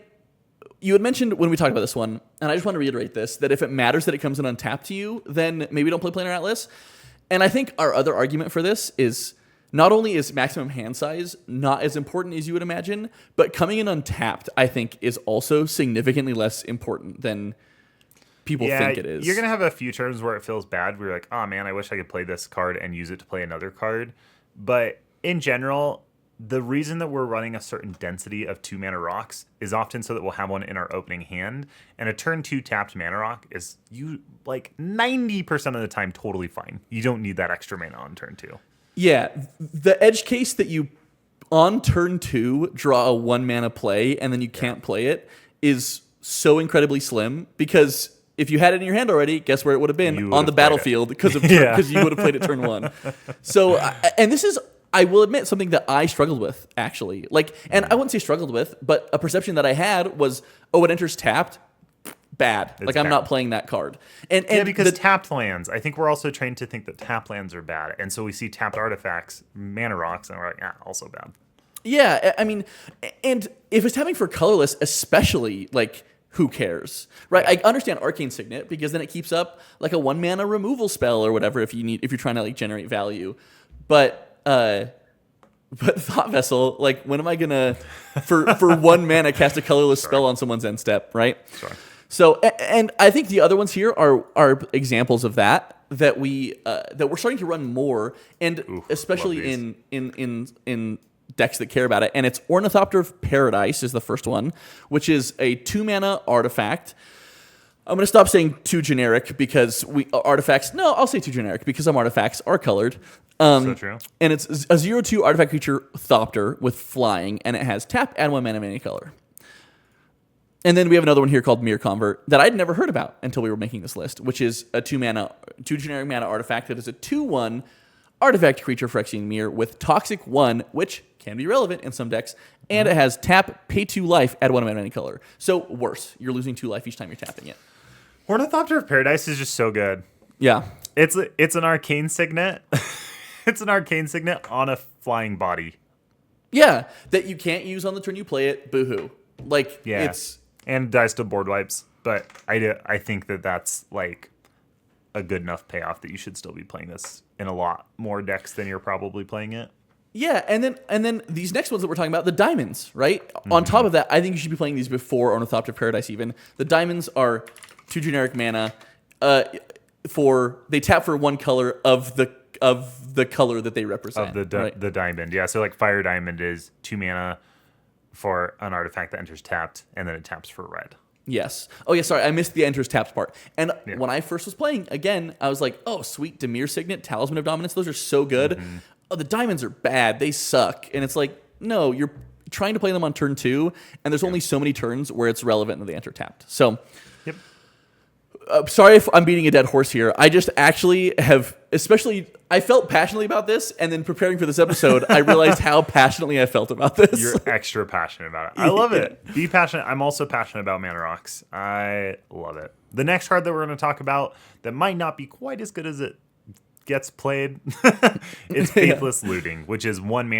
you had mentioned when we talked about this one, and I just want to reiterate this, that if it matters that it comes in untapped to you, then maybe don't play Planar Atlas. And I think our other argument for this is not only is maximum hand size not as important as you would imagine, but coming in untapped, I think, is also significantly less important than people think it is. You're going to have a few turns where it feels bad, where you're like, oh man, I wish I could play this card and use it to play another card. But in general, the reason that we're running a certain density of 2 mana rocks is often so that we'll have one in our opening hand. And a turn 2 tapped mana rock is 90% of the time totally fine. You don't need that extra mana on turn 2. Yeah, the edge case that you on turn 2 draw a 1 mana play and then you can't play it is so incredibly slim, because if you had it in your hand already, guess where it would have been? On the battlefield, because you would have played it turn 1. So, and this is, I will admit, something that I struggled with, actually. And I wouldn't say struggled with, but a perception that I had was, oh, it enters tapped, bad. I'm not playing that card. And because tapped lands, I think we're also trained to think that tapped lands are bad. And so we see tapped artifacts, mana rocks, and we're like, also bad. Yeah, I mean, and if it's tapping for colorless, especially, who cares, right? I understand Arcane Signet, because then it keeps up like a 1 mana removal spell or whatever if you're trying to generate value. But Thought Vessel, when am I gonna for 1 mana cast a colorless spell on someone's end step, right? Sure. So, and I think the other ones here are examples of that we're starting to run more, and especially in decks that care about it. And it's Ornithopter of Paradise is the first one, which is a 2 mana artifact. I'm going to stop saying too generic because I'll say too generic because some artifacts are colored. So true. And it's a 0/2 artifact creature Thopter with flying, and it has tap, add 1 mana of any color. And then we have another one here called Mirror Convert that I'd never heard about until we were making this list, which is a 2 generic mana artifact that is a 2/1 artifact creature Phyrexian Mirror with Toxic 1, which can be relevant in some decks, and it has tap, pay 2 life, add 1 mana of any color. So worse, you're losing 2 life each time you're tapping it. Ornithopter of Paradise is just so good. Yeah. It's an arcane signet. It's an arcane signet on a flying body. Yeah, that you can't use on the turn you play it. Boo-hoo. It's... And dies to board wipes. But I think that's a good enough payoff that you should still be playing this in a lot more decks than you're probably playing it. Yeah, and then these next ones that we're talking about, the diamonds, right? Mm-hmm. On top of that, I think you should be playing these before Ornithopter of Paradise even. The diamonds are 2 generic mana. They tap for 1 color of the color that they represent. The diamond. Yeah, so Fire Diamond is 2 mana for an artifact that enters tapped, and then it taps for red. Yes. Oh, yeah, sorry. I missed the enters tapped part. And when I first was playing, again, I was like, oh, sweet Dimir Signet, Talisman of Dominance. Those are so good. Mm-hmm. Oh, the diamonds are bad. They suck. And it's like, no, you're trying to play them on turn 2, and there's only so many turns where it's relevant that they enter tapped. So, sorry if I'm beating a dead horse here. I just actually I felt passionately about this, and then preparing for this episode, I realized how passionately I felt about this. You're extra passionate about it. I love it. Be passionate. I'm also passionate about mana rocks. I love it. The next card that we're going to talk about that might not be quite as good as it gets played is Faithless Looting, which is 1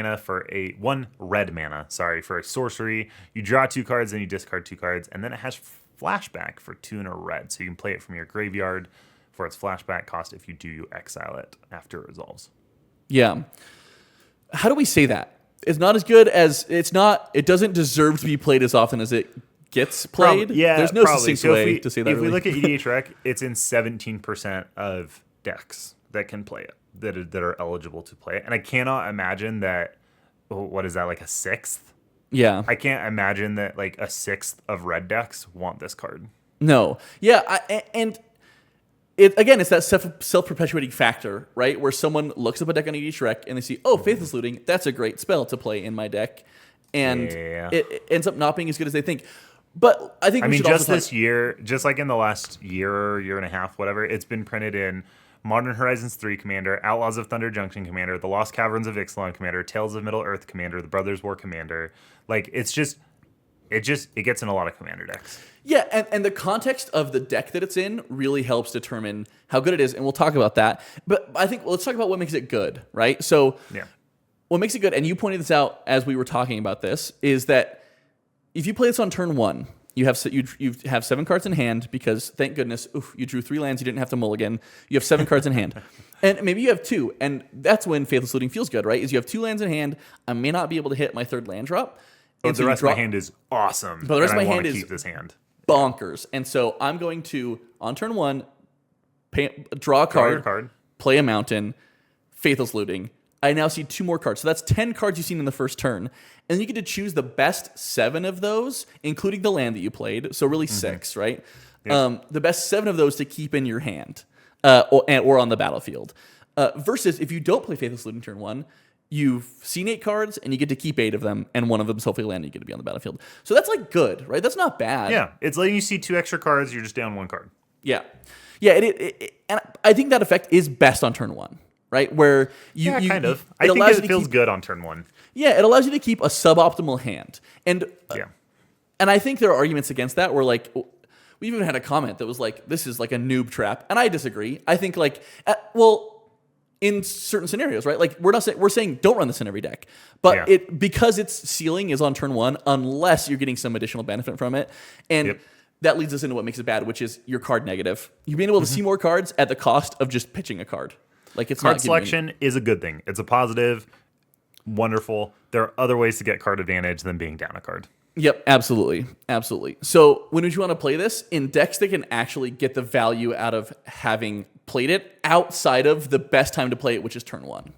red mana, for a sorcery. You draw 2 cards, then you discard 2 cards, and then it has flashback for 2 and a red. So you can play it from your graveyard for its flashback cost. If you exile it after it resolves. Yeah. How do we say that? It's not as good as it doesn't deserve to be played as often as it gets played. There's no succinct way to say that. If we look at EDH Rec, it's in 17% of decks that can play it, that are eligible to play it. And I cannot imagine that, what is that, a 6th Yeah. I can't imagine that like a sixth of red decks want this card. No. Yeah. And it's that self-perpetuating factor, right? Where someone looks up a deck on EDH Rec and they see, oh, Faithless Looting, that's a great spell to play in my deck. And it ends up not being as good as they think. But I think we should just also this year, just like in the last year and a half, whatever, it's been printed in Modern Horizons 3 Commander, Outlaws of Thunder Junction Commander, The Lost Caverns of Ixalan Commander, Tales of Middle-earth Commander, The Brothers War Commander. Like, it gets in a lot of Commander decks. Yeah, and the context of the deck that it's in really helps determine how good it is, and we'll talk about that. But I think let's talk about what makes it good, right? So what makes it good, and you pointed this out as we were talking about this, is that if you play this on turn 1, you have 7 cards in hand because, thank goodness, you drew 3 lands, you didn't have to mulligan. You have 7 cards in hand. And maybe you have 2, and that's when Faithless Looting feels good, right? Is you have 2 lands in hand, I may not be able to hit my 3rd land drop. But the rest of my hand is awesome. But the rest of my hand is keep this hand. Bonkers. And so I'm going to, on turn 1, draw a card, play a mountain, Faithless Looting. I now see 2 more cards. So that's 10 cards you've seen in the first turn. And you get to choose the best 7 of those, including the land that you played. So really 6, right? Yep. The best 7 of those to keep in your hand or on the battlefield. Versus if you don't play Faithless Looting turn 1, you've seen 8 cards and you get to keep 8 of them, and one of them is hopefully land and you get to be on the battlefield. So that's like good, right? That's not bad. Yeah, it's letting you see 2 extra cards, you're just down 1 card. Yeah. Yeah, and I think that effect is best on turn 1. Right, where you kind of. I think it feels good on turn 1. Yeah, it allows you to keep a suboptimal hand, and I think there are arguments against that. Where like we even had a comment that was like, "This is like a noob trap," and I disagree. I think like, in certain scenarios, right? Like we're saying don't run this in every deck, but because its ceiling is on turn 1, unless you're getting some additional benefit from it, and that leads us into what makes it bad, which is your card negative. You're being able to see more cards at the cost of just pitching a card. Like it's card selection is a good thing. It's a positive, wonderful. There are other ways to get card advantage than being down a card. Yep, absolutely. So when would you want to play this? In decks that can actually get the value out of having played it outside of the best time to play it, which is turn 1.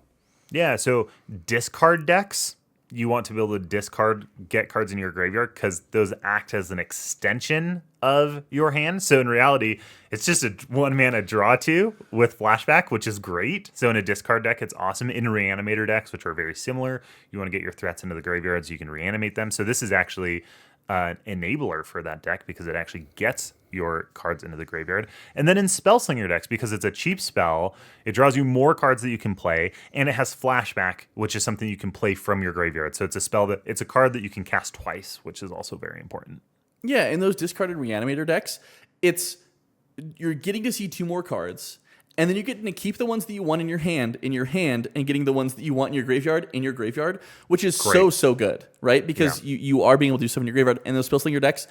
Yeah, so discard decks, you want to be able to get cards in your graveyard because those act as an extension of your hand. So in reality, it's just a 1-mana draw 2 with flashback, which is great. So in a discard deck, it's awesome. In reanimator decks, which are very similar, you want to get your threats into the graveyard so you can reanimate them. So this is actually an enabler for that deck because it actually gets your cards into the graveyard. And then in Spellslinger decks, because it's a cheap spell, it draws you more cards that you can play, and it has flashback, which is something you can play from your graveyard. So it's a card that you can cast twice, which is also very important. Yeah, in those discarded reanimator decks, you're getting to see 2 more cards, and then you're getting to keep the ones that you want in your hand, and getting the ones that you want in your graveyard, which is great. so good, right? Because you are being able to do stuff in your graveyard, and those Spellslinger decks,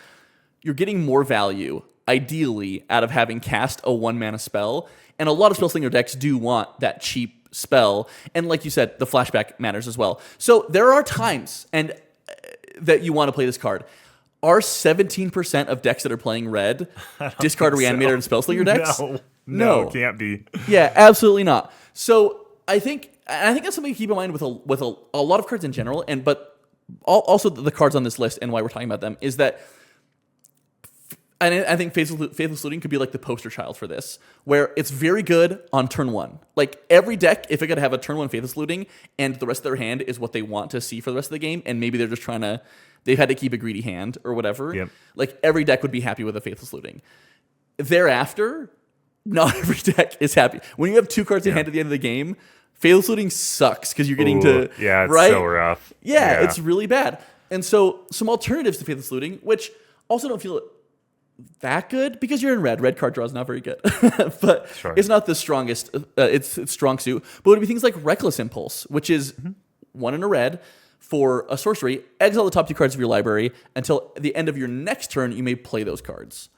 you're getting more value, ideally, out of having cast a 1-mana spell. And a lot of Spellslinger decks do want that cheap spell. And like you said, the flashback matters as well. So there are times that you want to play this card. Are 17% of decks that are playing red discard Reanimator and Spellslinger decks? No, can't be. Yeah, absolutely not. So I think that's something to keep in mind with a lot of cards in general, but also the cards on this list and why we're talking about them is that. And I think Faithless Looting could be like the poster child for this, where it's very good on turn 1. Like every deck, if it could have a turn 1 Faithless Looting and the rest of their hand is what they want to see for the rest of the game, and maybe they're just they've had to keep a greedy hand or whatever, like every deck would be happy with a Faithless Looting. Thereafter, not every deck is happy. When you have 2 cards in hand at the end of the game, Faithless Looting sucks because you're getting it's so rough. Yeah, it's really bad. And so some alternatives to Faithless Looting, which also don't feel that good because you're in red. Red card draw is not very good, but it's not the strongest. It's strong suit. But it would be things like Reckless Impulse, which is 1 in a red for a sorcery. Exile the top 2 cards of your library until the end of your next turn. You may play those cards.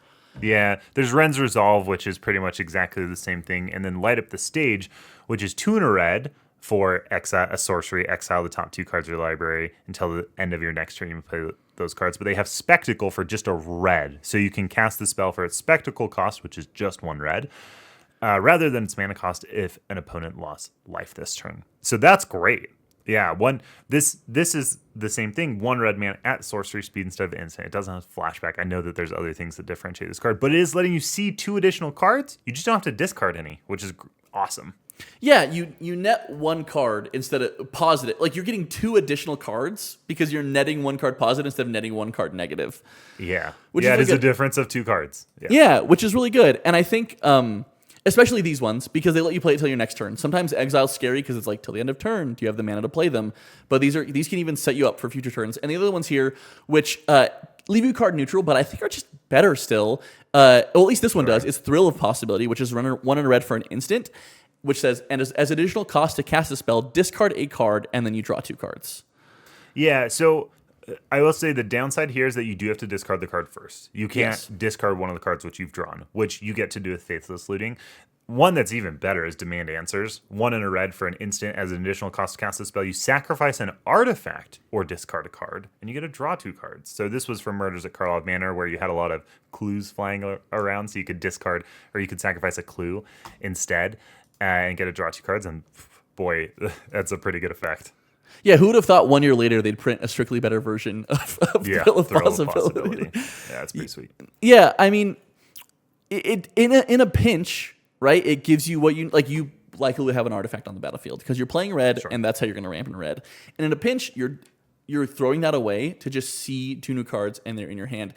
Yeah, there's Ren's Resolve, which is pretty much exactly the same thing, and then Light Up the Stage, which is 2 in a red for a sorcery. Exile the top 2 cards of your library until the end of your next turn. You may play those cards, but they have Spectacle for just a red. So you can cast the spell for its Spectacle cost, which is just 1 red, rather than its mana cost if an opponent lost life this turn. So that's great. Yeah, this is the same thing. 1 red mana at sorcery speed instead of instant. It doesn't have flashback. I know that there's other things that differentiate this card, but it is letting you see 2 additional cards. You just don't have to discard any, which is awesome. Yeah, you net 1 card instead of positive. Like, you're getting 2 additional cards because you're netting 1 card positive instead of netting 1 card negative. Yeah. Which it is a difference of 2 cards. Yeah, which is really good. And I think, especially these ones, because they let you play it till your next turn. Sometimes Exile's scary because it's like, till the end of turn, do you have the mana to play them? But these can even set you up for future turns. And the other ones here, which leave you card neutral, but I think are just better still. Well, at least this one does. It's Thrill of Possibility, which is 1 in a red for an instant, which says, and as additional cost to cast a spell, discard a card, and then you draw 2 cards. Yeah, so I will say the downside here is that you do have to discard the card first. You can't discard one of the cards which you've drawn, which you get to do with Faithless Looting. One that's even better is Demand Answers. 1 in a red for an instant. As an additional cost to cast a spell, you sacrifice an artifact or discard a card, and you get to draw 2 cards. So this was from Murders at Karlov Manor, where you had a lot of clues flying around, so you could discard, or you could sacrifice a clue instead, and get to draw 2 cards, and boy, that's a pretty good effect. Yeah, who would have thought 1 year later they'd print a strictly better version of Thrill of Possibility? Yeah, it's pretty sweet. Yeah, I mean, it in a pinch, right? It gives you what you like. You likely would have an artifact on the battlefield because you're playing red, and that's how you're going to ramp in red. And in a pinch, you're throwing that away to just see 2 new cards, and they're in your hand.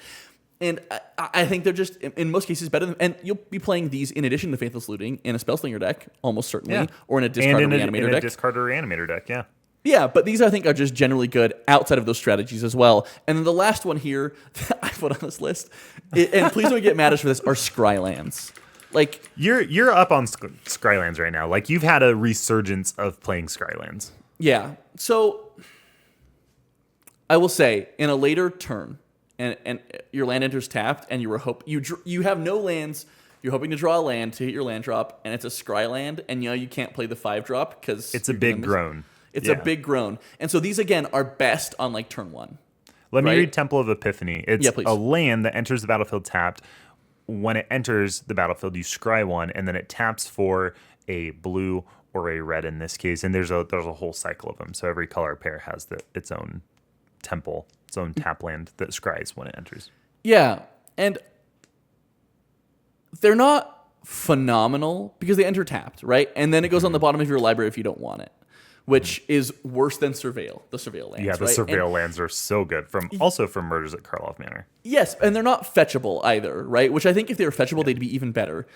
And I think they're just, in most cases, better than... And you'll be playing these in addition to Faithless Looting in a Spellslinger deck, almost certainly, or in a discard or reanimator deck. In a discard or reanimator deck, yeah. Yeah, but these, I think, are just generally good outside of those strategies as well. And then the last one here that I put on this list, and please don't get mad at us for this, are Scrylands. Like, you're up on Scrylands right now. Like, you've had a resurgence of playing Scrylands. Yeah. So, I will say, in a later turn... And your land enters tapped, and you have no lands. You're hoping to draw a land to hit your land drop, and it's a scry land, and you can't play the 5-drop because it's a big groan. It's a big groan, and so these again are best on like turn 1. Let me read Temple of Epiphany. It's please. a land that enters the battlefield tapped. When it enters the battlefield, you scry 1, and then it taps for a blue or a red in this case, and there's a whole cycle of them. So every color pair has its own temple. Its own tap land that scries when it enters. Yeah, and they're not phenomenal because they enter tapped, right? And then it goes on the bottom of your library if you don't want it, which is worse than the Surveil lands. Yeah, the Surveil lands are so good. Also from Murders at Karlov Manor. Yes, and they're not fetchable either, right? Which I think if they were fetchable, they'd be even better.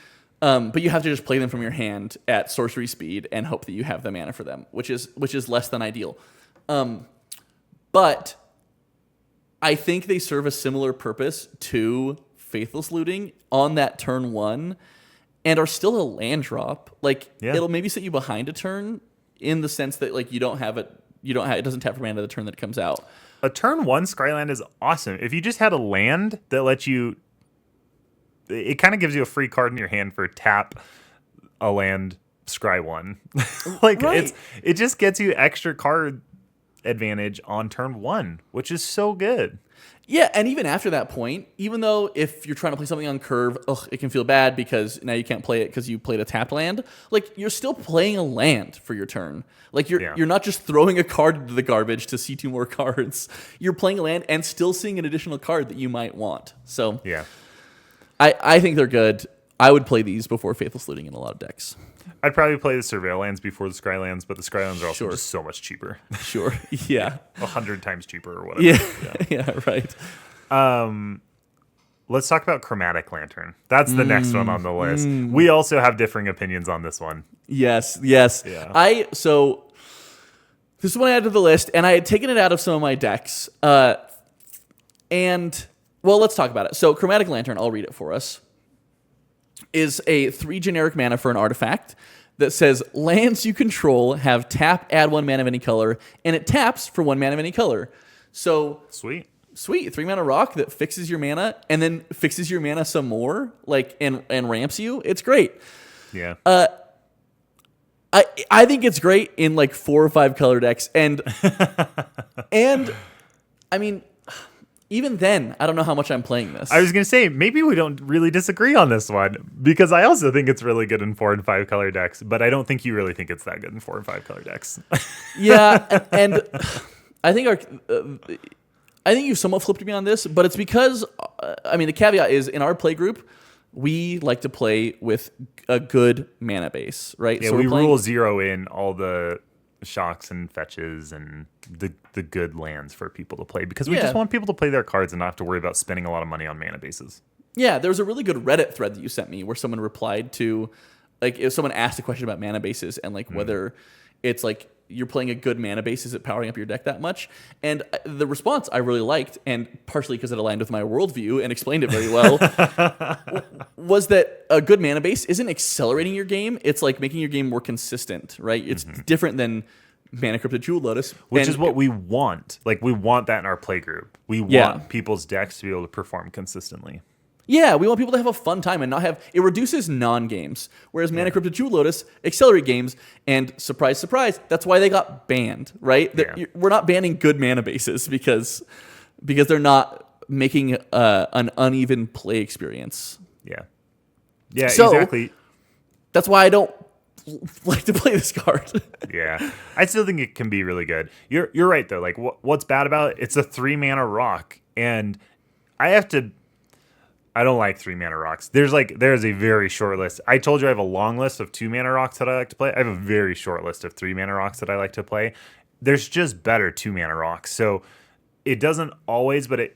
But you have to just play them from your hand at sorcery speed and hope that you have the mana for them, which is less than ideal. But I think they serve a similar purpose to Faithless Looting on that turn 1 and are still a land drop. Like, it'll maybe set you behind a turn in the sense that, like, it doesn't tap for mana the turn that it comes out. A turn 1 Scryland is awesome. If you just had a land that lets you... It kind of gives you a free card in your hand for tap a land, scry 1. Like, it just gets you extra card advantage on turn 1, which is so good. Yeah, and even after that point, even though if you're trying to play something on curve, it can feel bad because now you can't play it because you played a tapped land. Like, you're still playing a land for your turn. Like, you're not just throwing a card into the garbage to see 2 more cards. You're playing a land and still seeing an additional card that you might want. So yeah, I think they're good. I would play these before Faithless Looting in a lot of decks. I'd probably play the Surveil lands before the Scrylands, but the Scrylands are also just so much cheaper. Sure, yeah. 100 times cheaper or whatever. Yeah, right. Let's talk about Chromatic Lantern. That's the next one on the list. We also have differing opinions on this one. Yes. Yeah. So this is one I added to the list, and I had taken it out of some of my decks. And, well, let's talk about it. So Chromatic Lantern, I'll read it for us, is a 3 generic mana for an artifact that says lands you control have tap, add 1 mana of any color, and it taps for 1 mana of any color. So Sweet. 3 mana rock that fixes your mana and then fixes your mana some more, like and ramps you. It's great. Yeah. I think it's great in like 4 or 5 color decks, and I mean, even then, I don't know how much I'm playing this. I was going to say, maybe we don't really disagree on this one, because I also think it's really good in 4 and 5 color decks, but I don't think you really think it's that good in 4 and 5 color decks. Yeah, and I think I think you've somewhat flipped me on this, but it's because, the caveat is, in our play group, we like to play with a good mana base, right? Yeah, so we rule 0 in all the shocks and fetches and the good lands for people to play, because we just want people to play their cards and not have to worry about spending a lot of money on mana bases. Yeah, there was a really good Reddit thread that you sent me where someone replied to, like, if someone asked a question about mana bases and like whether it's like you're playing a good mana base, is it powering up your deck that much? And the response I really liked, and partially because it aligned with my worldview and explained it very well, was that a good mana base isn't accelerating your game. It's like making your game more consistent, right? It's different than Mana Cryptid Jewel Lotus. Which is what we want. Like, we want that in our play group. We want people's decks to be able to perform consistently. Yeah, we want people to have a fun time and not have... It reduces non-games, whereas Mana Cryptid Jewel Lotus accelerate games, and surprise, surprise, that's why they got banned, right? Yeah. We're not banning good mana bases because they're not making an uneven play experience. Yeah. Yeah, so, exactly. That's why I don't like to play this card. Yeah. I still think it can be really good. You're right, though. Like, what's bad about it? It's a 3-mana rock, and I don't like 3-mana rocks. There's a very short list. I told you I have a long list of 2-mana rocks that I like to play. I have a very short list of 3-mana rocks that I like to play. There's just better 2-mana rocks. So it doesn't always, but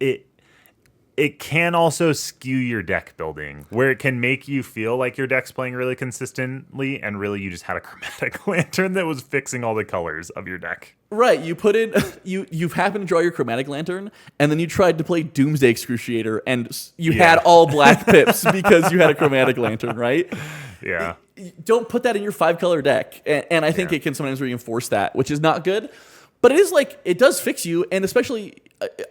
it can also skew your deck building, where it can make you feel like your deck's playing really consistently, and really you just had a Chromatic Lantern that was fixing all the colors of your deck. Right, you put in you've happened to draw your Chromatic Lantern, and then you tried to play Doomsday Excruciator, and you had all black pips because you had a Chromatic Lantern, right? Yeah. Don't put that in your 5-color deck, and I think it can sometimes reinforce that, which is not good. But it is like, it does fix you, and especially,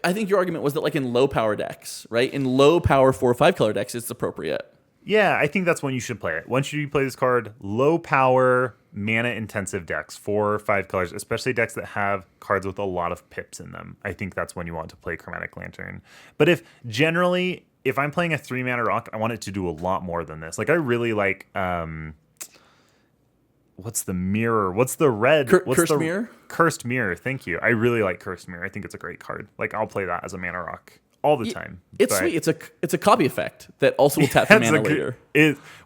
I think your argument was that like in low power decks, right? In low power 4 or 5 color decks, it's appropriate. Yeah, I think that's when you should play it. Once you play this card, low power, mana intensive decks, 4 or 5 colors, especially decks that have cards with a lot of pips in them. I think that's when you want to play Chromatic Lantern. But if I'm playing a 3-mana rock, I want it to do a lot more than this. Like, I really like, what's the mirror? What's the red? Cursed Mirror? Cursed Mirror, thank you. I really like Cursed Mirror. I think it's a great card. Like, I'll play that as a mana rock all the time. It's sweet. It's a copy effect that also will tap for mana later.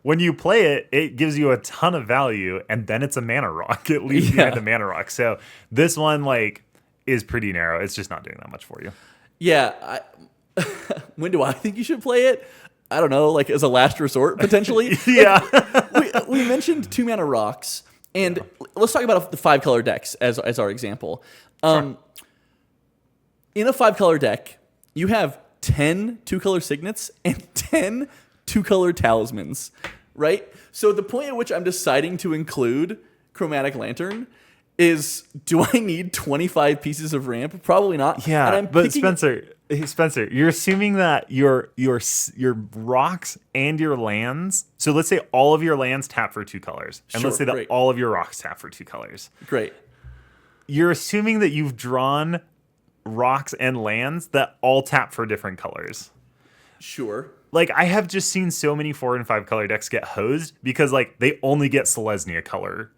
When you play it, it gives you a ton of value, and then it's a mana rock. It leaves behind a mana rock. So this one, like, is pretty narrow. It's just not doing that much for you. Yeah. When do I think you should play it? I don't know, like as a last resort, potentially. Yeah. We mentioned 2-mana rocks, and let's talk about the 5-color decks as our example. In a 5-color deck, you have 10 2-color signets and 10 2-color talismans, right? So the point at which I'm deciding to include Chromatic Lantern is, do I need 25 pieces of ramp? Probably not. Yeah, but Spencer, you're assuming that your rocks and your lands. So let's say all of your lands tap for 2 colors, and let's say that all of your rocks tap for 2 colors. Great. You're assuming that you've drawn rocks and lands that all tap for different colors. Sure. Like, I have just seen so many 4 and 5 color decks get hosed because, like, they only get Selesnya color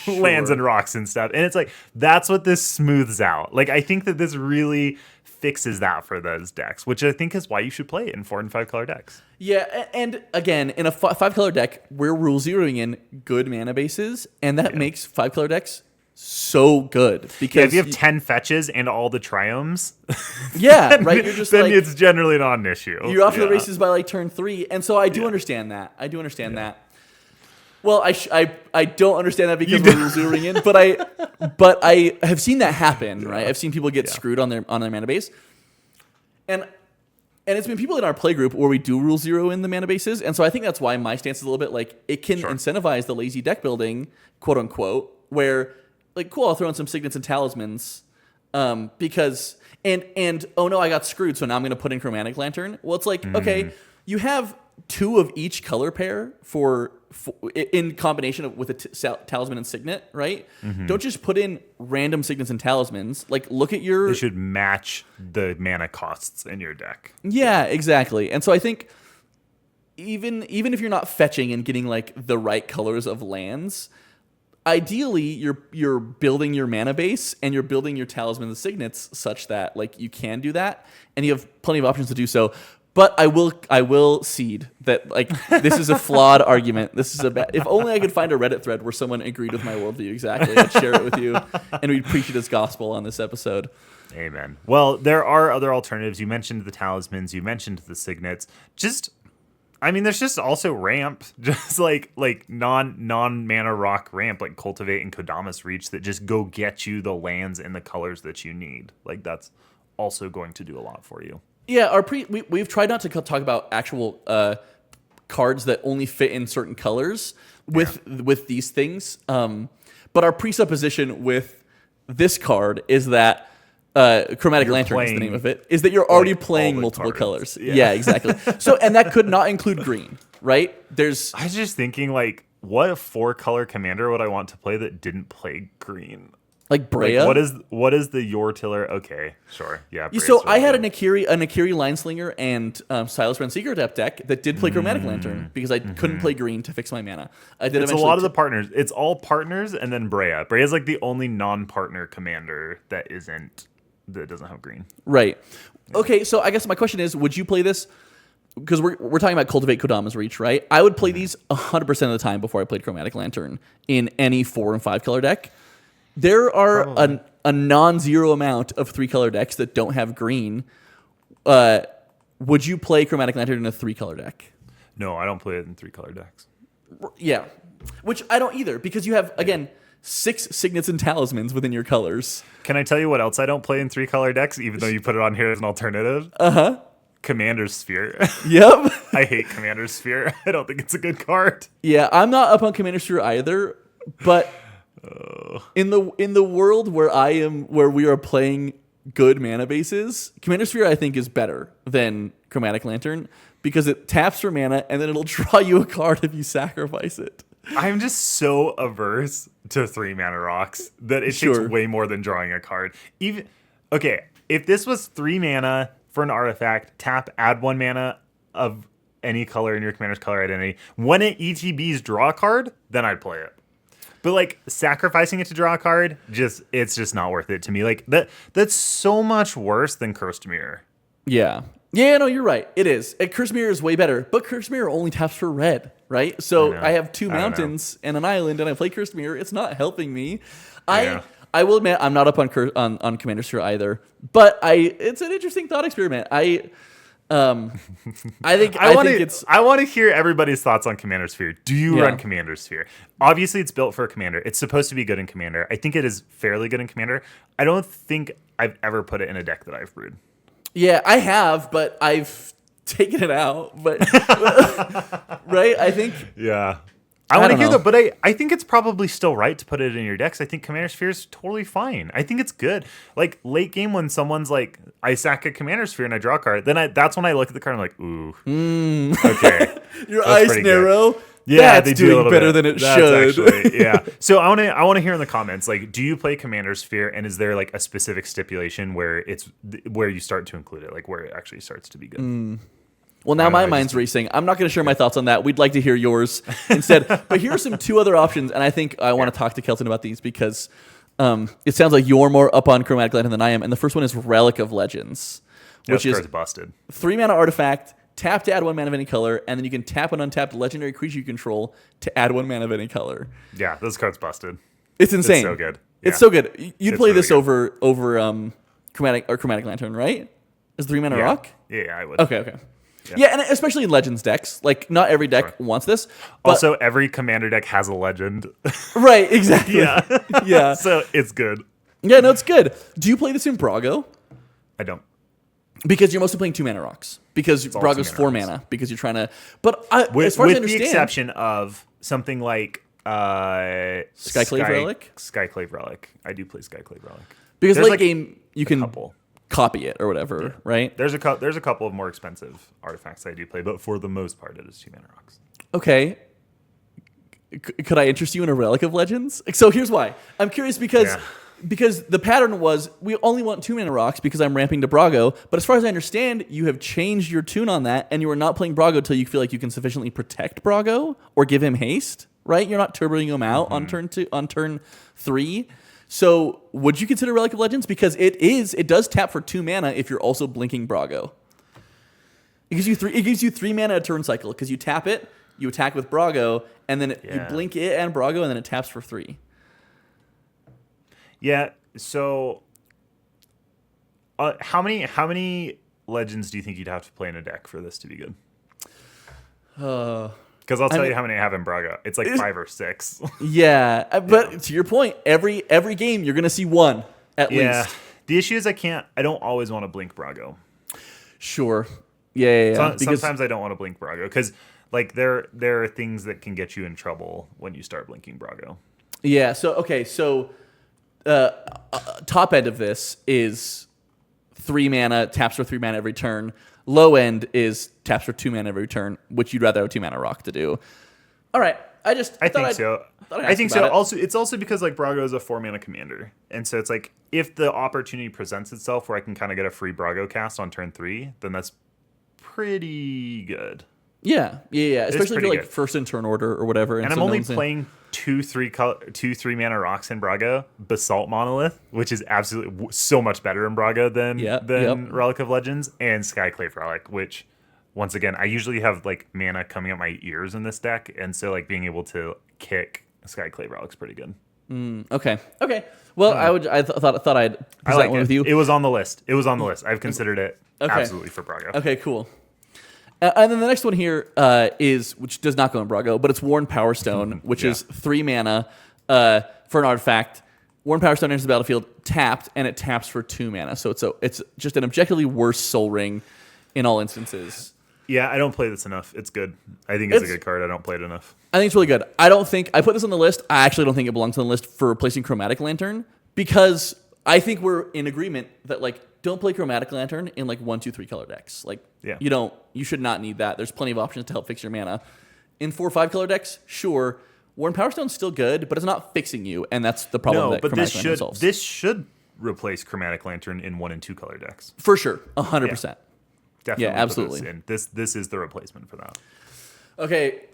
lands and rocks and stuff. And it's like, that's what this smooths out. Like, I think that this really fixes that for those decks, which I think is why you should play it in 4 and 5 color decks. Yeah, and again, in a 5-color deck, we're rule zeroing in good mana bases, and that makes 5-color decks so good, because if you have 10 fetches and all the triomes, right, you're just then like, it's generally not an issue. You're off to the races by like turn 3, and so I do understand that. I do understand that. Well, I don't understand that because we're zeroing in, but I have seen that happen, right? I've seen people get screwed on their mana base, and it's been people in our play group where we do rule zero in the mana bases, and so I think that's why my stance is a little bit like, it can incentivize the lazy deck building, quote unquote, where, like, cool, I'll throw in some signets and talismans, because oh no, I got screwed, so now I'm going to put in Chromatic Lantern. Well, it's like, okay, you have 2 of each color pair for in combination with a talisman and signet, right? Don't just put in random signets and talismans. Like, look at your... They should match the mana costs in your deck. Yeah, exactly. And so I think even if you're not fetching and getting like the right colors of lands, ideally you're building your mana base and you're building your talismans and signets such that like you can do that, and you have plenty of options to do so. But I will cede that like this is a flawed argument. This is a bad. If only I could find a Reddit thread where someone agreed with my worldview exactly, I'd share it with you, and we'd preach it as gospel on this episode. Amen. Well, there are other alternatives. You mentioned the talismans. You mentioned the signets. There's just also ramp, just like non mana rock ramp, like Cultivate and Kodamas Reach, that just go get you the lands and the colors that you need. Like, that's also going to do a lot for you. Yeah, we've tried not to talk about actual cards that only fit in certain colors with these things. But our presupposition with this card is that Chromatic Lantern is the name of it, is that you're already playing multiple colors. Yeah, exactly. So, and that could not include green, right? I was just thinking, like, what 4-color commander would I want to play that didn't play green? Like Brea? Like, what is the Yortiller? Okay, sure. Yeah. So I had an Akiri Line Slinger and Silas Renseeker deck that did play Chromatic Lantern because I couldn't play green to fix my mana. It's a lot of the partners. It's all partners and then Brea. Brea is like the only non-partner commander that doesn't have green. Right. Okay, so I guess my question is, would you play this? Because we're talking about Cultivate Kodamas Reach, right? I would play these 100% of the time before I played Chromatic Lantern in any 4 and 5 color deck. There are a non-zero amount of 3-color decks that don't have green. Would you play Chromatic Lantern in a 3-color deck? No, I don't play it in 3-color decks. Yeah, which I don't either, because you have, again, 6 signets and talismans within your colors. Can I tell you what else I don't play in 3-color decks, even though you put it on here as an alternative? Commander's Sphere. Yep. I hate Commander's Sphere. I don't think it's a good card. Yeah, I'm not up on Commander's Sphere either, but... In the world where we are playing good mana bases, Commander Sphere I think is better than Chromatic Lantern because it taps for mana and then it'll draw you a card if you sacrifice it. I'm just so averse to 3 mana rocks that it takes way more than drawing a card. If this was 3 mana for an artifact, tap, add 1 mana of any color in your commander's color identity. When it ETBs draw a card, then I'd play it. But like sacrificing it to draw a card, it's just not worth it to me. Like that's so much worse than Cursed Mirror. Yeah. Yeah, no, you're right. It is. Cursed Mirror is way better, but Cursed Mirror only taps for red, right? So I have 2 mountains and an island, and I play Cursed Mirror. It's not helping me. I will admit I'm not up on Commander Sphere either, but it's an interesting thought experiment. I want to hear everybody's thoughts on Commander Sphere. Do you run Commander Sphere? Obviously, it's built for a commander. It's supposed to be good in Commander. I think it is fairly good in Commander. I don't think I've ever put it in a deck that I've brewed. Yeah, I have, but I've taken it out. But right, I think. Yeah. I want to hear that, but I think it's probably still right to put it in your decks. I think Commander Sphere is totally fine. I think it's good. Like, late game when someone's like, I sack a Commander Sphere and I draw a card, then that's when I look at the card and I'm like, ooh. Okay. Your eyes narrow. Good. Yeah, that's doing better than it should. Actually, yeah. So I want to hear in the comments, like, do you play Commander Sphere, and is there like a specific stipulation where you start to include it, like where it actually starts to be good? Well, now my mind's racing. I'm not going to share my thoughts on that. We'd like to hear yours instead. But here are some 2 other options, and I think I want to talk to Kelton about these because it sounds like you're more up on Chromatic Lantern than I am. And the first one is Relic of Legends, which is busted. 3 mana artifact, tap to add 1 mana of any color, and then you can tap an untapped legendary creature you control to add 1 mana of any color. Yeah, this card's busted. It's insane. It's so good. It's so good. You'd play really this over Chromatic Lantern, right? Is 3 mana rock? Yeah, I would. Okay. Yeah, and especially in Legends decks. Like, not every deck wants this. But also, every Commander deck has a Legend. Right, exactly. Yeah. So, it's good. Yeah, no, it's good. Do you play this in Brago? I don't. Because you're mostly playing 2 mana rocks. Because Brago's 4 mana. Because you're trying to... But as far as I understand... With the exception of something like... Skyclave Relic? Skyclave Relic. I do play Skyclave Relic. Because late game, you can... copy it or whatever, right? There's a couple of more expensive artifacts I do play, but for the most part, it is 2 mana rocks. Okay. Could I interest you in a Relic of Legends? So here's why. I'm curious because the pattern was we only want 2 mana rocks because I'm ramping to Brago. But as far as I understand, you have changed your tune on that, and you are not playing Brago till you feel like you can sufficiently protect Brago or give him haste, right? You're not turboing him out on turn 3. So would you consider Relic of Legends? Because it does tap for 2 mana if you're also blinking Brago. It gives you 3 mana a turn cycle because you tap it, you attack with Brago, and then you blink it and Brago, and then it taps for 3. Yeah. So, how many legends do you think you'd have to play in a deck for this to be good? Because I'll tell you how many I have in Braga. It's like 5 or 6. Yeah, but to your point, every game you're gonna see one at least. The issue is I don't always want to blink Brago. Sure. Yeah. Sometimes I don't want to blink Brago because like there are things that can get you in trouble when you start blinking Brago. Yeah. So top end of this is 3 mana, taps for 3 mana every turn. Low end is taps for 2 mana every turn, which you'd rather have a 2 mana rock to do. All right. I think so. Also, it's also because like Brago is a 4 mana commander, and so it's like if the opportunity presents itself where I can kind of get a free Brago cast on turn 3, then that's pretty good. Yeah. Especially if you're like first in turn order or whatever. And I'm only playing 2-3 mana rocks in Braga, Basalt Monolith, which is absolutely so much better in Braga than Relic of Legends, and Skyclave Relic, which once again I usually have like mana coming up my ears in this deck, and so like being able to kick Skyclave Relic's pretty good. Okay. Well, I thought I'd present one with you. It was on the list. I've considered it absolutely for Braga. Okay, cool. And then the next one here which does not go in Brago, but it's Worn Power Stone, which is 3 mana for an artifact. Worn Power Stone enters the battlefield tapped, and it taps for 2 mana. So it's just an objectively worse Soul Ring in all instances. Yeah, I don't play this enough. It's good. I think it's a good card. I don't play it enough. I think it's really good. I put this on the list. I actually don't think it belongs on the list for replacing Chromatic Lantern because I think we're in agreement that like don't play Chromatic Lantern in like 1, 2, 3 color decks. Like you should not need that. There's plenty of options to help fix your mana. In 4 or 5 color decks, sure. Worn Power Stone's still good, but it's not fixing you, and that's the problem that Chromatic Lantern solves. This should replace Chromatic Lantern in 1 and 2 color decks. For sure. 100%. Definitely. Yeah, absolutely. This is the replacement for that. Okay.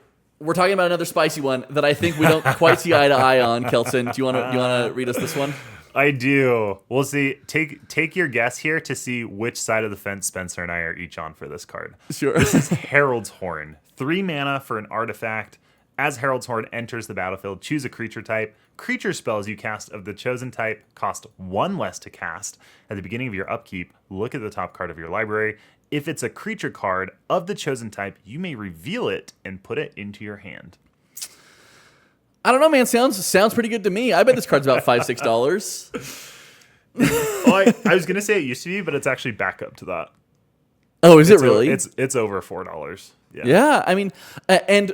We're talking about another spicy one that I think we don't quite see eye to eye on, Kelson. Do you want to read us this one? I do. We'll see. Take your guess here to see which side of the fence Spencer and I are each on for this card. Sure. This is Herald's Horn. 3 mana for an artifact. As Herald's Horn enters the battlefield, choose a creature type. Creature spells you cast of the chosen type cost 1 less to cast. At the beginning of your upkeep, look at the top card of your library. If it's a creature card of the chosen type, you may reveal it and put it into your hand. I don't know, man. Sounds pretty good to me. I bet this card's about $5-6. I was gonna say it used to be, but it's actually back up to that. Oh, is it really? It's over $4. Yeah. I mean, and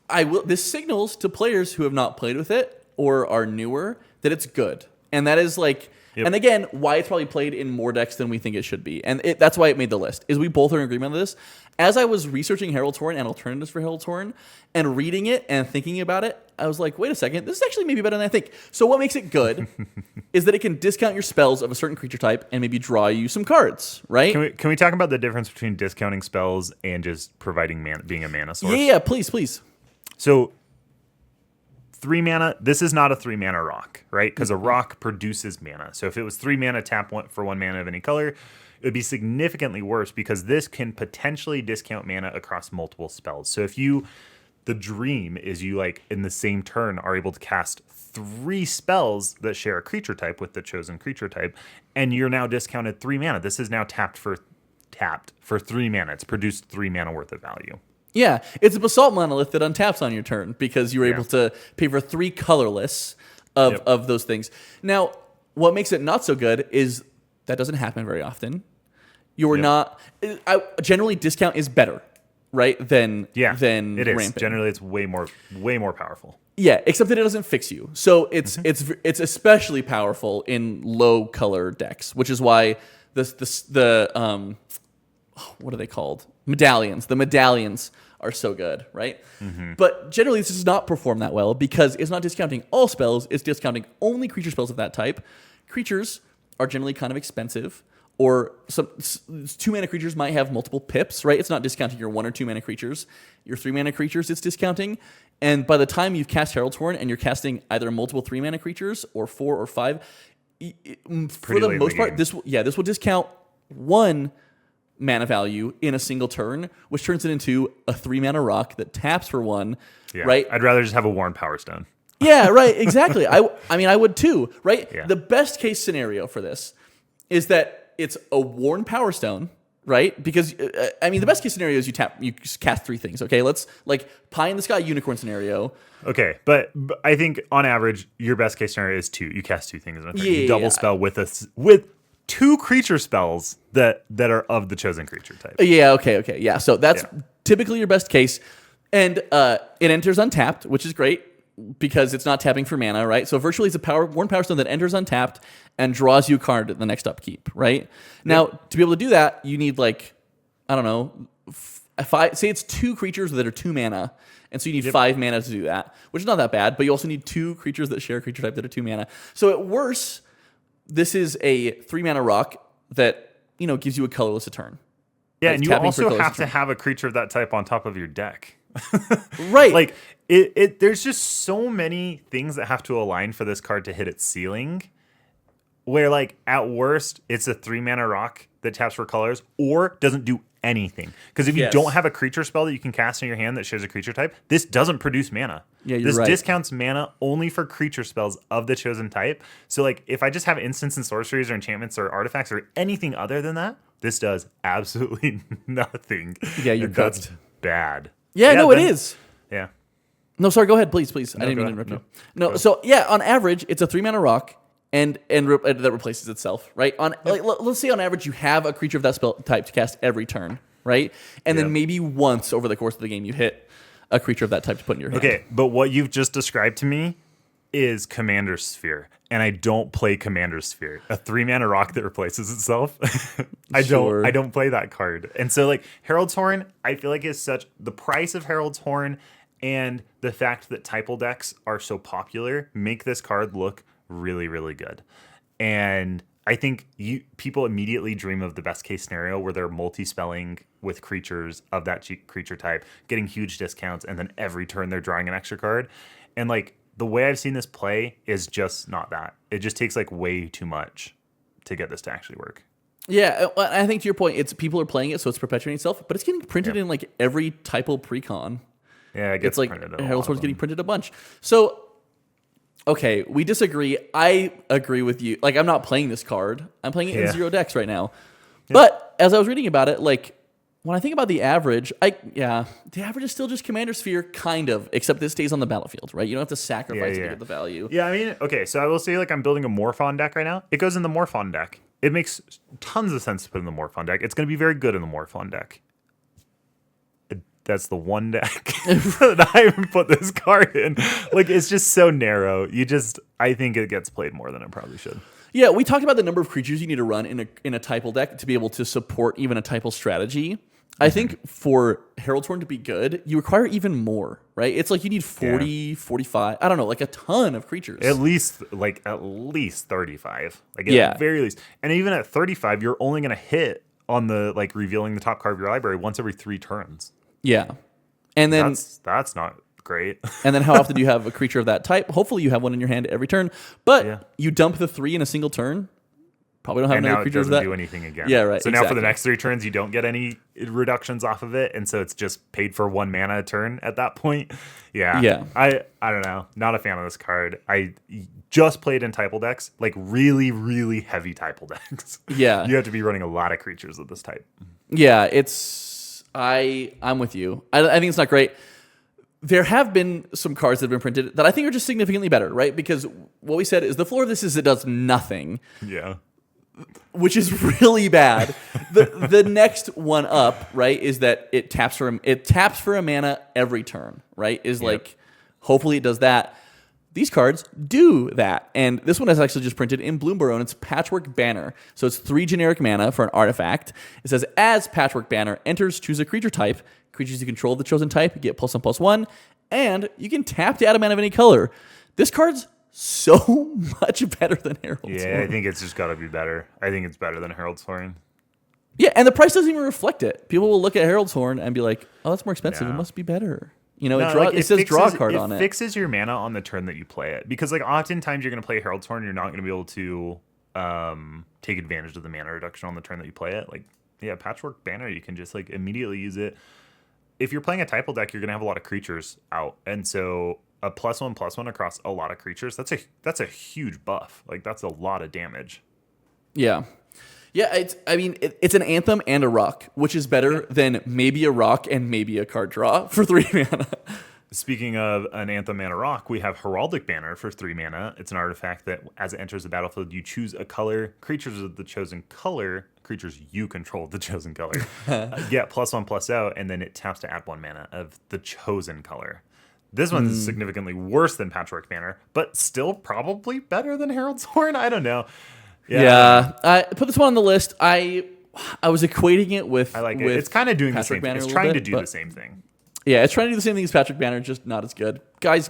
I will. This signals to players who have not played with it or are newer that it's good, and that is like. Yep. And again, why it's probably played in more decks than we think it should be. And that's why it made the list, is we both are in agreement on this. As I was researching Herald's Horn and alternatives for Herald's Horn and reading it and thinking about it, I was like, wait a second, this is actually maybe better than I think. So what makes it good is that it can discount your spells of a certain creature type and maybe draw you some cards, right? Can we talk about the difference between discounting spells and just providing being a mana source? Yeah, please. So 3 mana, this is not a 3 mana rock, right? Because a rock produces mana. So if it was 3 mana, tap for 1 mana of any color, it would be significantly worse because this can potentially discount mana across multiple spells. So if the dream is you like in the same turn are able to cast 3 spells that share a creature type with the chosen creature type, and you're now discounted 3 mana. This is now tapped for 3 mana. It's produced 3 mana worth of value. Yeah, it's a Basalt Monolith that untaps on your turn because you were able to pay for 3 colorless of those things. Now, what makes it not so good is that doesn't happen very often. You're not... generally, discount is better, right, than it is. ramping. Generally, it's way more powerful. Yeah, except that it doesn't fix you. So it's especially powerful in low color decks, which is why what are they called? Medallions. The medallions are so good, right? But generally, this does not perform that well because it's not discounting all spells. It's discounting only creature spells of that type. Creatures are generally kind of expensive, or some 2-mana creatures might have multiple pips, right? It's not discounting your 1 or 2 mana creatures. Your 3-mana creatures, it's discounting. And by the time you've cast Herald's Horn and you're casting either multiple 3-mana creatures or 4 or 5, for the most part, this will discount 1 mana value in a single turn, which turns it into a 3-mana rock that taps for 1, right? I'd rather just have a Worn Power Stone. Yeah, right, exactly. I mean, I would too, right? Yeah. The best case scenario for this is that it's a Worn Power Stone, right? Because, I mean, the best case scenario is you cast 3 things, okay? Let's, like, Pie in the Sky Unicorn scenario. Okay, but I think on average, your best case scenario is 2. You cast 2 things in a turn. You double spell with 2 creature spells that are of the chosen creature type. Yeah, okay. Yeah, so that's typically your best case. And it enters untapped, which is great because it's not tapping for mana, right? So virtually it's a Worn Power Stone that enters untapped and draws you a card at the next upkeep, right? Now, to be able to do that, you need, like, I don't know, say it's 2 creatures that are 2 mana, and so you need 5 mana to do that, which is not that bad, but you also need 2 creatures that share a creature type that are 2 mana. So at worst, this is a 3-mana rock that, gives you a colorless a turn. Yeah, and you also have to have a creature of that type on top of your deck. Right. Like, there's just so many things that have to align for this card to hit its ceiling, where, like, at worst, it's a 3-mana rock that taps for colors or doesn't do anything. Because if you don't have a creature spell that you can cast in your hand that shares a creature type, this doesn't produce mana. Yeah, this discounts mana only for creature spells of the chosen type. So, like, if I just have instants and sorceries or enchantments or artifacts or anything other than that, this does absolutely nothing. Yeah, you're cooked. That's bad. Yeah, no, it is. Yeah. No, sorry, go ahead, please. I didn't mean to interrupt you. No, so, yeah, on average, it's a 3-mana rock. And that replaces itself, right? Let's say on average you have a creature of that spell type to cast every turn, right? And then maybe once over the course of the game you hit a creature of that type to put in your hand. Okay, but what you've just described to me is Commander Sphere, and I don't play Commander Sphere. A 3-mana rock that replaces itself. I don't play that card. And so, like, Herald's Horn, I feel like is such the price of Herald's Horn and the fact that Typal decks are so popular make this card look really, really good. And I think people immediately dream of the best case scenario where they're multi-spelling with creatures of that creature type, getting huge discounts, and then every turn they're drawing an extra card. And, like, the way I've seen this play is just not that. It just takes, like, way too much to get this to actually work. Yeah, I think to your point, it's people are playing it, so it's perpetuating itself, but it's getting printed in, like, every Typal precon. Yeah, it gets printed. Herald's Horn's getting printed a bunch. So, okay, we disagree. I agree with you. Like, I'm not playing this card. I'm playing it in 0 decks right now. Yeah. But as I was reading about it, like, when I think about the average, the average is still just Commander Sphere, kind of, except this stays on the battlefield, right? You don't have to sacrifice to get the value. Yeah, I mean, okay, so I will say, like, I'm building a Morphon deck right now. It goes in the Morphon deck. It makes tons of sense to put in the Morphon deck. It's going to be very good in the Morphon deck. That's the one deck that I even put this card in. Like, it's just so narrow. I think it gets played more than it probably should. Yeah, we talked about the number of creatures you need to run in a Typal deck to be able to support even a Typal strategy. I think for Herald's Horn to be good, you require even more, right? It's like you need 40, 45, I don't know, like a ton of creatures. At least 35. Like, at the very least. And even at 35, you're only going to hit on the, like, revealing the top card of your library once every 3 turns. Yeah. And then that's not great. And then how often do you have a creature of that type? Hopefully you have one in your hand every turn. But you dump the 3 in a single turn. Probably don't have another creature of that. And now it doesn't do anything again. Yeah, right. So now for the next 3 turns, you don't get any reductions off of it. And so it's just paid for 1 mana a turn at that point. Yeah. Yeah. I don't know. Not a fan of this card. I just played in Typal decks, like really, really heavy Typal decks. Yeah. You have to be running a lot of creatures of this type. Yeah, I'm with you. I think it's not great. There have been some cards that have been printed that I think are just significantly better, right? Because what we said is the floor of this is it does nothing. Yeah. Which is really bad. The next one up, right, is that it taps for a mana every turn, right? Is like, hopefully it does that. These cards do that. And this one is actually just printed in Bloomborough, and it's Patchwork Banner. So it's 3 generic mana for an artifact. It says, as Patchwork Banner enters, choose a creature type. Creatures you control of the chosen type get +1/+1. And you can tap to add a mana of any color. This card's so much better than Herald's Horn. I think it's just got to be better. I think it's better than Herald's Horn. Yeah, and the price doesn't even reflect it. People will look at Herald's Horn and be like, oh, that's more expensive. It must be better. You know, it says draw a card on it. It fixes your mana on the turn that you play it. Because, like, oftentimes you're going to play Herald's Horn, you're not going to be able to take advantage of the mana reduction on the turn that you play it. Like, yeah, Patchwork Banner, you can just, like, immediately use it. If you're playing a typal deck, you're going to have a lot of creatures out. And so a +1/+1 across a lot of creatures, that's a huge buff. Like, that's a lot of damage. Yeah. Yeah, it's an Anthem and a Rock, which is better than maybe a Rock and maybe a card draw for 3 mana. Speaking of an Anthem and a Rock, we have Heraldic Banner for 3 mana. It's an artifact that, as it enters the battlefield, you choose a color. Creatures of the chosen color, creatures you control the chosen color, get +1/+0, and then it taps to add 1 mana of the chosen color. This one's significantly worse than Patchwork Banner, but still probably better than Herald's Horn. I don't know. Yeah, I put this one on the list. I was equating it with. I like it. It's kind of doing the same thing. It's trying to do the same thing. Yeah, it's trying to do the same thing as Patchwork Banner, just not as good. Guys,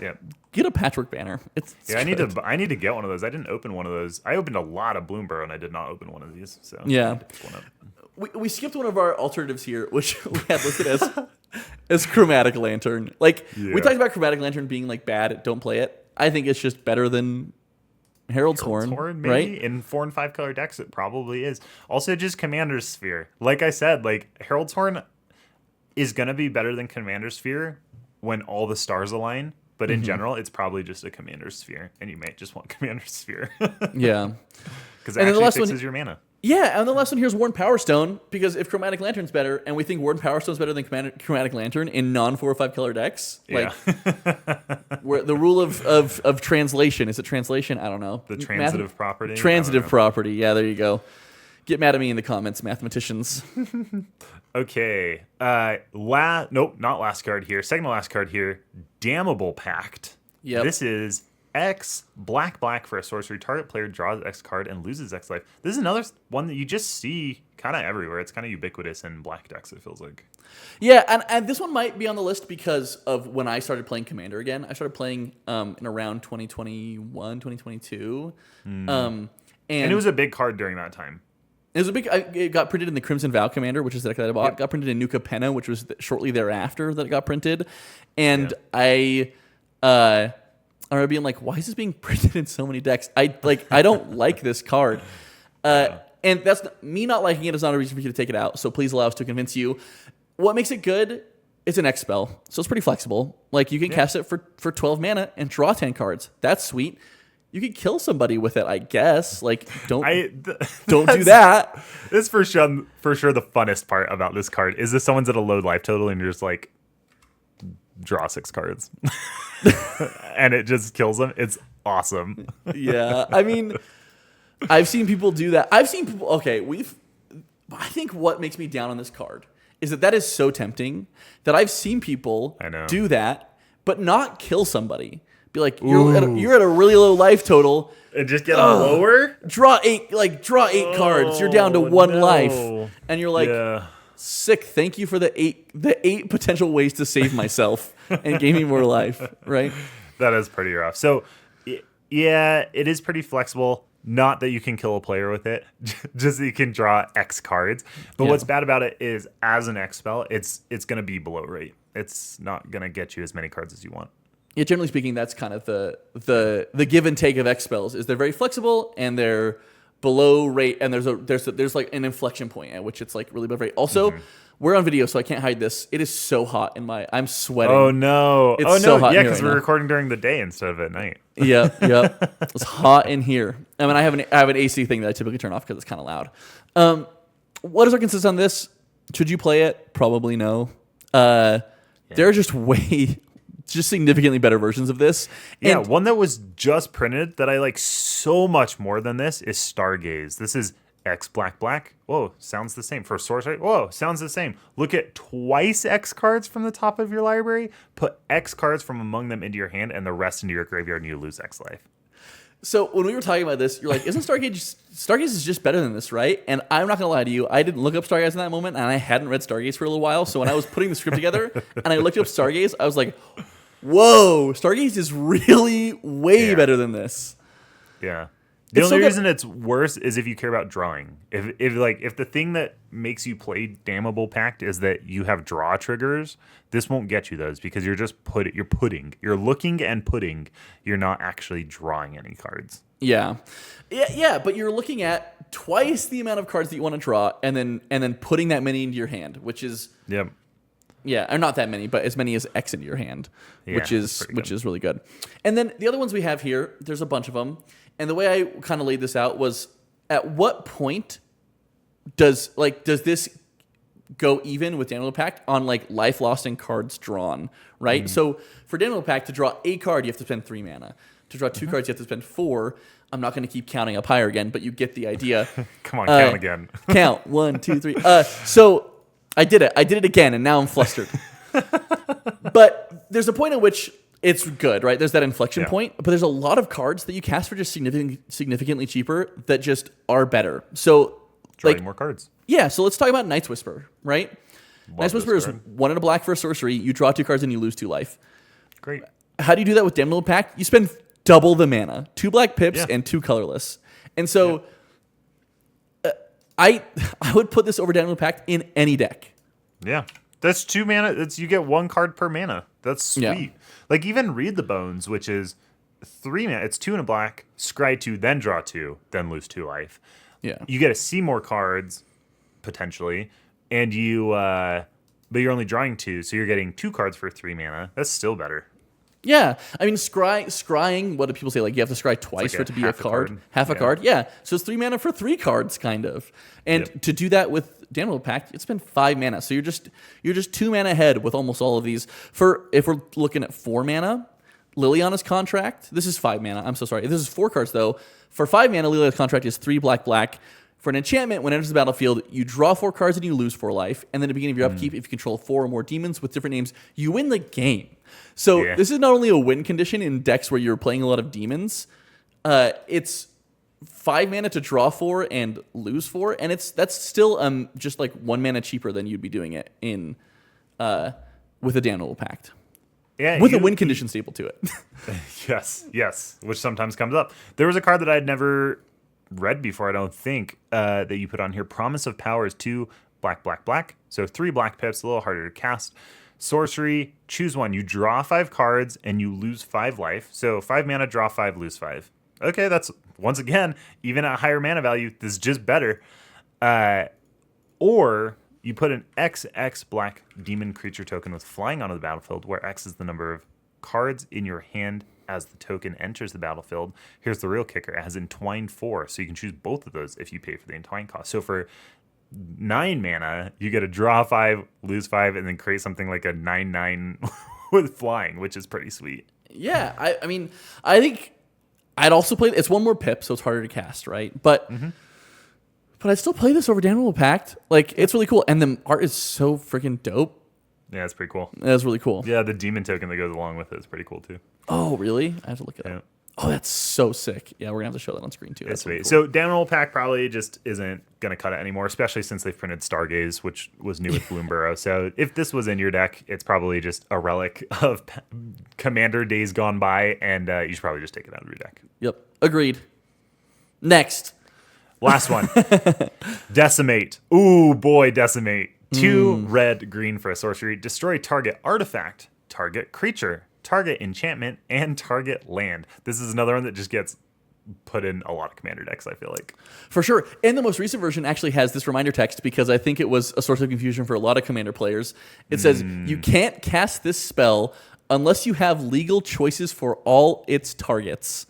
get a Patchwork Banner. It's I need to get one of those. I didn't open one of those. I opened a lot of Bloomborough, and I did not open one of these. So yeah, I need to pick one up. We skipped one of our alternatives here, which we had listed as Chromatic Lantern. Like we talked about Chromatic Lantern being like bad. Don't play it. I think it's just better than Herald's Horn, maybe. Right? In 4 and 5 color decks, it probably is. Also, just Commander's Sphere. Like I said, like Herald's Horn is gonna be better than Commander's Sphere when all the stars align. But in general, it's probably just a Commander's Sphere, and you might just want Commander's Sphere. Yeah, because it actually fixes your mana. Yeah, and the last one here is Worn Power Stone, because if Chromatic Lantern's better, and we think Worn Power Stone's better than Chromatic Lantern in non-4 or 5 color decks, like where the rule of translation, is it translation? I don't know. The transitive property? Transitive property, yeah, there you go. Get mad at me in the comments, mathematicians. Okay, nope, not last card here. Second to last card here, Damnable Pact. Yep. This is X black for a sorcery. Target player draws X card and loses X life. This is another one that you just see kind of everywhere. It's kind of ubiquitous in black decks, it feels like. Yeah, and this one might be on the list because of when I started playing Commander again. I started playing in around 2021, 2022. And it was a big card during that time. It was it got printed in the Crimson Vow Commander, which is the deck that I bought. Yep. Got printed in Nuka Penna, which was shortly thereafter that it got printed. And I remember being like, why is this being printed in so many decks? I don't like this card. And that's me not liking it is not a reason for you to take it out. So please allow us to convince you. What makes it good? It's an X spell. So it's pretty flexible. Like you can cast it for 12 mana and draw 10 cards. That's sweet. You could kill somebody with it, I guess. Like, don't do that. This for sure the funnest part about this card is if someone's at a low life total and you're just like, draw 6 cards. And it just kills them. It's awesome. Yeah. I mean, I've seen people do that. I think what makes me down on this card is that is so tempting that I've seen people do that, but not kill somebody. Be like, you're at a really low life total. And just get them lower? Draw 8 cards. You're down to 1 life. And you're like, sick. Thank you for the eight potential ways to save myself and gave me more life, right? That is pretty rough. So, yeah, it is pretty flexible. Not that you can kill a player with it, just that you can draw X cards. But what's bad about it is, as an X spell, it's going to be below rate. It's not going to get you as many cards as you want. Yeah, generally speaking, that's kind of the give and take of X spells. Is they're very flexible and they're below rate, and there's like an inflection point at which it's like really below rate. Also, we're on video, so I can't hide this. It is so hot I'm sweating. Oh no! It's so hot. Yeah, because we're recording during the day instead of at night. Yeah. It's hot in here. I mean, I have an AC thing that I typically turn off because it's kind of loud. What is our consensus on this? Should you play it? Probably no. There are just significantly better versions of this. Yeah, one that was just printed that I like so much more than this is Stargaze. This is X black black. Whoa, sounds the same. For sorcery, whoa, sounds the same. Look at twice X cards from the top of your library. Put X cards from among them into your hand and the rest into your graveyard, and you lose X life. So when we were talking about this, you're like, isn't Stargaze is just better than this, right? And I'm not going to lie to you. I didn't look up Stargaze in that moment, and I hadn't read Stargaze for a little while. So when I was putting the script together and I looked up Stargaze, I was like, whoa, Stargaze is really way better than this. Yeah. The only reason it's worse is if you care about drawing. If the thing that makes you play Damnable Pact is that you have draw triggers, this won't get you those because you're just you're looking and putting. You're not actually drawing any cards. Yeah, but you're looking at twice the amount of cards that you want to draw, and then putting that many into your hand, which is or not that many, but as many as X into your hand, which is really good. And then the other ones we have here, there's a bunch of them. And the way I kind of laid this out was, at what point does this go even with Damnable Pact on like life lost and cards drawn, right? So for Damnable Pact, to draw a card, you have to spend 3 mana. To draw 2 cards, you have to spend 4. I'm not going to keep counting up higher again, but you get the idea. Come on, count again. Count 1, 2, 3. So I did it. I did it again, and now I'm flustered. But there's a point at which it's good, right? There's that inflection point, but there's a lot of cards that you cast for just significantly cheaper that just are better. So, drawing more cards. Yeah, so let's talk about Night's Whisper, right? Night's Whisper is 1 and a black for a sorcery. You draw 2 cards and you lose 2 life. Great. How do you do that with Damnable Pact? You spend double the mana, 2 black pips and 2 colorless. And so I would put this over Damnable Pact in any deck. Yeah. That's 2 mana. You get 1 card per mana. That's sweet. Yeah. Like even Read the Bones, which is 3 mana. It's 2 and a black, scry 2, then draw 2, then lose 2 life. Yeah. You get to see more cards, potentially, and but you're only drawing 2, so you're getting 2 cards for 3 mana. That's still better. Yeah. I mean, scrying, what do people say? Like, you have to scry twice for it to be a card? Half a card? Yeah. So it's 3 mana for 3 cards, kind of. And to do that with Damnable Pact, it's been 5 mana. So you're just 2 mana ahead with almost all of these. If we're looking at 4 mana, Liliana's Contract, this is 5 mana. I'm so sorry. This is 4 cards, though. For 5 mana, Liliana's Contract is 3 black, black. For an enchantment, when it enters the battlefield, you draw 4 cards and you lose 4 life. And then at the beginning of your upkeep, if you control 4 or more demons with different names, you win the game. So this is not only a win condition in decks where you're playing a lot of demons, it's 5 mana to draw 4 and lose 4, and that's still just like 1 mana cheaper than you'd be doing it in with a Damnable Pact. Yeah, with a win condition staple to it. Yes, which sometimes comes up. There was a card that I'd never read before, I don't think, that you put on here. Promise of Power is 2 black, black, black. So 3 black pips, a little harder to cast. Sorcery, choose 1. You draw 5 cards and you lose 5 life. So 5 mana, draw 5, lose 5. Okay, that's, once again, even at higher mana value, this is just better. Or you put an XX black demon creature token with flying onto the battlefield, where X is the number of cards in your hand as the token enters the battlefield. Here's the real kicker. It has Entwine 4, so you can choose both of those if you pay for the Entwine cost. So for 9 mana, you get to draw 5, lose 5, and then create something like a 9/9 with flying, which is pretty sweet. Yeah, I mean, I think I'd also play. It's 1 more pip, so it's harder to cast, right? But I'd still play this over Damnable Pact. Like, it's really cool, and the art is so freaking dope. Yeah, it's pretty cool. That's really cool. Yeah, the demon token that goes along with it is pretty cool too. Oh, really? I have to look it up. Oh, that's so sick. Yeah, we're going to have to show that on screen too. That's sweet. Cool. So Damnable Pact probably just isn't going to cut it anymore, especially since they've printed Stargaze, which was new with Bloomburrow. So if this was in your deck, it's probably just a relic of Commander days gone by, and you should probably just take it out of your deck. Yep. Agreed. Next. Last one. Decimate. Ooh, boy, Decimate. 2 red, green for a sorcery. Destroy target artifact, target creature, target enchantment, and target land. This is another one that just gets put in a lot of Commander decks, I feel like. For sure. And the most recent version actually has this reminder text because I think it was a source of confusion for a lot of Commander players. It says, you can't cast this spell unless you have legal choices for all its targets.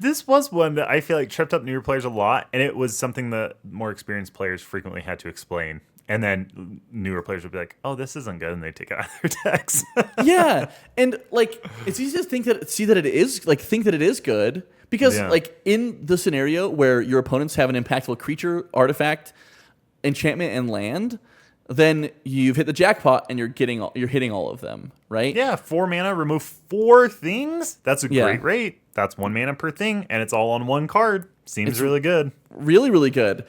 This was one that I feel like tripped up newer players a lot, and it was something that more experienced players frequently had to explain. And then newer players would be like, "Oh, this isn't good," and they take it out of their decks. Yeah, and like it's easy to think that it is good, Because Yeah. like in the scenario where your opponents have an impactful creature, artifact, enchantment, and land, then you've hit the jackpot and you're hitting all of them, right? Yeah, 4 mana, remove 4 things. That's a Yeah. great rate. That's 1 mana per thing, and it's all on one card. Seems really good. Really, really good.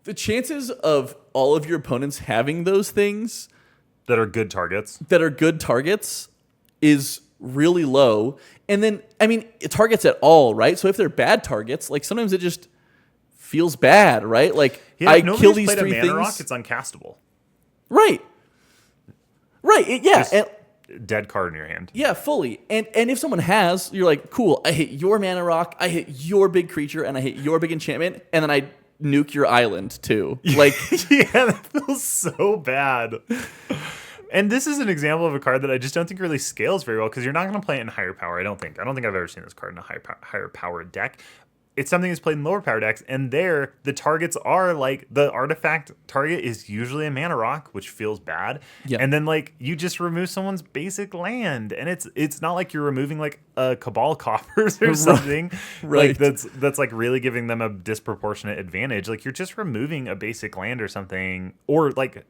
The chances of all of your opponents having those things That are good targets. is really low. And then, I mean, targets at all, right? So if they're bad targets, like sometimes it just feels bad, right? Like Yeah, I if kill nobody's these played a 3 mana things. rock, it's uncastable. Right. Right. Yeah. Just dead card in your hand. Yeah, fully. And if someone has, you're like, cool, I hit your mana rock, I hit your big creature, and I hit your big enchantment, and then I nuke your island too. Like, Yeah, that feels so bad. And this is an example of a card that I just don't think really scales very well because you're not going to play it in higher power. I don't think I've ever seen this card in a higher power deck. It's something that's played in lower power decks, and there the targets are like the artifact target is usually a mana rock, which feels bad. Yeah. And then like you just remove someone's basic land, and it's not like you're removing like a Cabal Coffers or something. Right. Like that's like really giving them a disproportionate advantage. Like you're just removing a basic land or something, or like,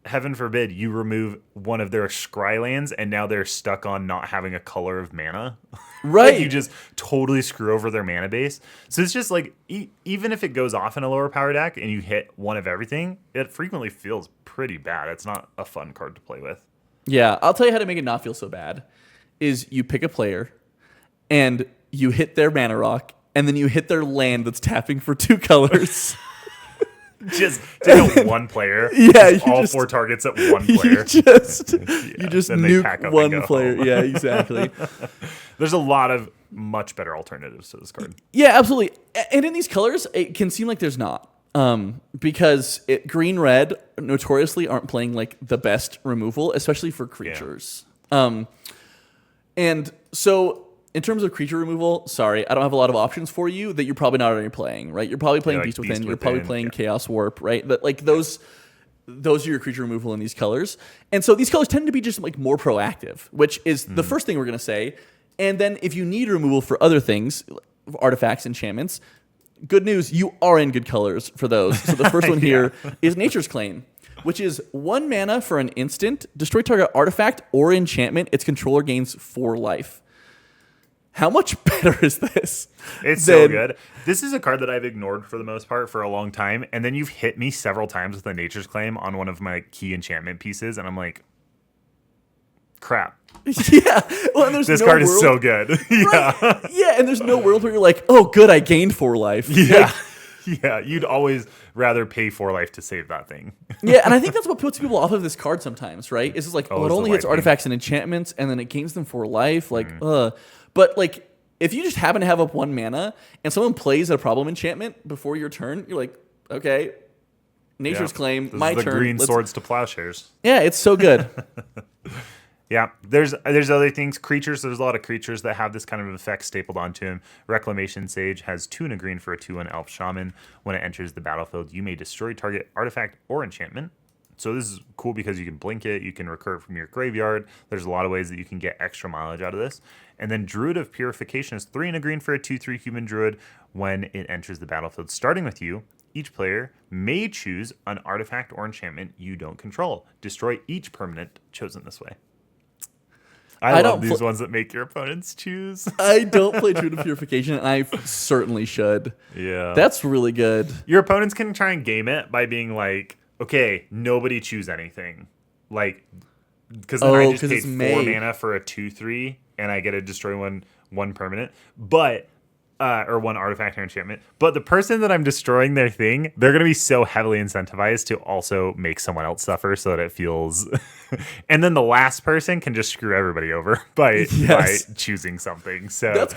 heaven forbid, you remove one of their scry lands and now they're stuck on not having a color of mana. right. Like you just totally screw over their mana base. So it's just like, even if it goes off in a lower power deck and you hit one of everything, it frequently feels pretty bad. It's not a fun card to play with. Yeah, I'll tell you how to make it not feel so bad. Is you pick a player and you hit their mana rock and then you hit their land that's tapping for 2 colors. Just take out one player. Yeah, just you all just- 4 targets at one player. you just then they pack nuke up and one go player. home. Yeah, exactly. There's a lot of much better alternatives to this card. Yeah, absolutely. And in these colors, it can seem like there's not. Because green red notoriously aren't playing like the best removal, especially for creatures. And so in terms of creature removal, sorry, I don't have a lot of options for you that you're probably not already playing, right? You're probably playing like Beast Beast Within, you're probably Within, playing yeah. Chaos Warp, right? But like those are your creature removal in these colors. And so these colors tend to be just like more proactive, which is the first thing we're going to say. And then if you need removal for other things, artifacts, enchantments, good news, you are in good colors for those. So the first one here is Nature's Claim, which is 1 mana for an instant, destroy target artifact or enchantment, its controller gains 4 life. How much better is this? It's so good. This is a card that I've ignored for the most part for a long time, and then you've hit me several times with a Nature's Claim on one of my key enchantment pieces, and I'm like, crap. Yeah. Well, and there's This no card world, is so good. Yeah. Yeah, and there's no world where you're like, oh, good, I gained 4 life. Yeah. Like, Yeah. You'd always rather pay 4 life to save that thing. yeah, and I think that's what puts people off of this card sometimes, right? It's just like, Oh, it it's the only hits life gain. artifacts and enchantments, and then it gains them 4 life. Like, But like, if you just happen to have up 1 mana and someone plays a problem enchantment before your turn, you're like, okay, Nature's Yeah. Claim, This my is the turn. green let's- swords to plowshares. Yeah, it's so good. Yeah, there's other things. Creatures, there's a lot of creatures that have this kind of effect stapled onto him. Reclamation Sage has 2 and a green for a 2/1 Elf Shaman. When it enters the battlefield, you may destroy target artifact or enchantment. So this is cool because you can blink it, you can recur it from your graveyard. There's a lot of ways that you can get extra mileage out of this. And then Druid of Purification is 3 and a green for a 2/3 human druid. When it enters the battlefield, starting with you, each player may choose an artifact or enchantment you don't control. Destroy each permanent chosen this way. I love these ones that make your opponents choose. I don't play Druid of Purification, and I certainly should. Yeah. That's really good. Your opponents can try and game it by being like, okay, nobody choose anything. Like, because then I just 'cause paid it's 4 May. mana for a 2/3, and I get to destroy one permanent. But or 1 artifact or enchantment. But the person that I'm destroying their thing, they're going to be so heavily incentivized to also make someone else suffer so that it feels... And then the last person can just screw everybody over by choosing something. So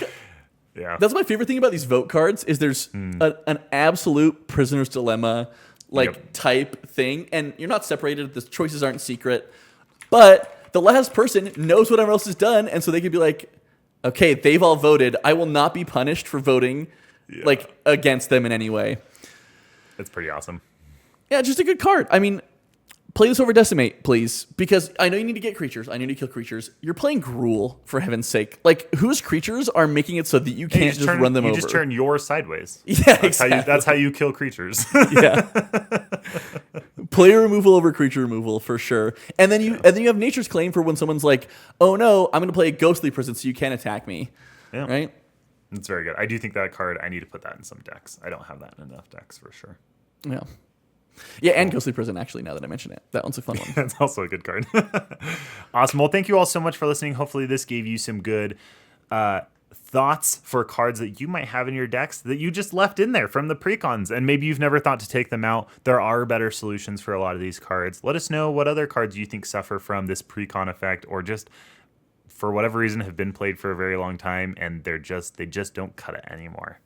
That's my favorite thing about these vote cards is there's an absolute prisoner's dilemma type thing, and you're not separated. The choices aren't secret, but the last person knows what everyone else has done, and so they could be like, okay, they've all voted. I will not be punished for voting against them in any way. It's pretty awesome. Yeah, just a good card. I mean, play this over Decimate, please, because I know you need to get creatures. I know you need to kill creatures. You're playing Gruul, for heaven's sake. Like, whose creatures are making it so that you can't just run them over? You just turn yours sideways. Yeah, exactly. That's how you kill creatures. Yeah. Player removal over creature removal for sure. And then you have Nature's Claim for when someone's like, oh no, I'm going to play a Ghostly Prison so you can't attack me. Yeah. Right? It's very good. I do think that card, I need to put that in some decks. I don't have that in enough decks for sure. Yeah. Yeah, and Ghostly Prison, actually, now that I mention it. That one's a fun one. That's also a good card. Awesome. Well, thank you all so much for listening. Hopefully this gave you some good thoughts for cards that you might have in your decks that you just left in there from the precons, and maybe you've never thought to take them out. There are better solutions for a lot of these cards. Let us know what other cards you think suffer from this precon effect, or just for whatever reason have been played for a very long time and they just don't cut it anymore.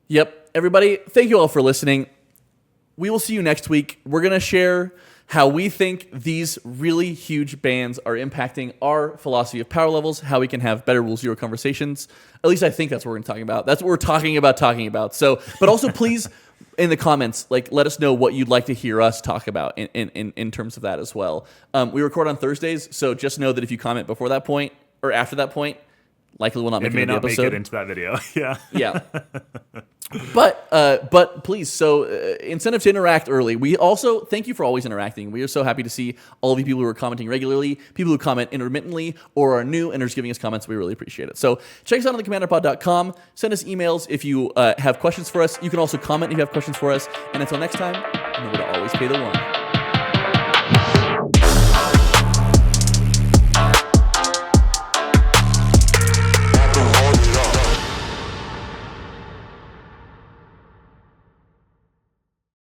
Yep. Everybody, thank you all for listening. We will see you next week. We're going to share how we think these really huge bans are impacting our philosophy of power levels, how we can have better Rule Zero conversations. At least I think that's what we're going to talk about. That's what we're talking about. So, but also please, in the comments, like, let us know what you'd like to hear us talk about in terms of that as well. We record on Thursdays, so just know that if you comment before that point or after that point, likely will not make it into the episode. Make it into that video. Yeah. Yeah. But please, so incentive to interact early. We also thank you for always interacting. We are so happy to see all of you people who are commenting regularly, people who comment intermittently or are new and are just giving us comments. We really appreciate it. So check us out on thecommanderpod.com. Send us emails if you have questions for us. You can also comment if you have questions for us. And until next time, remember to always pay the one.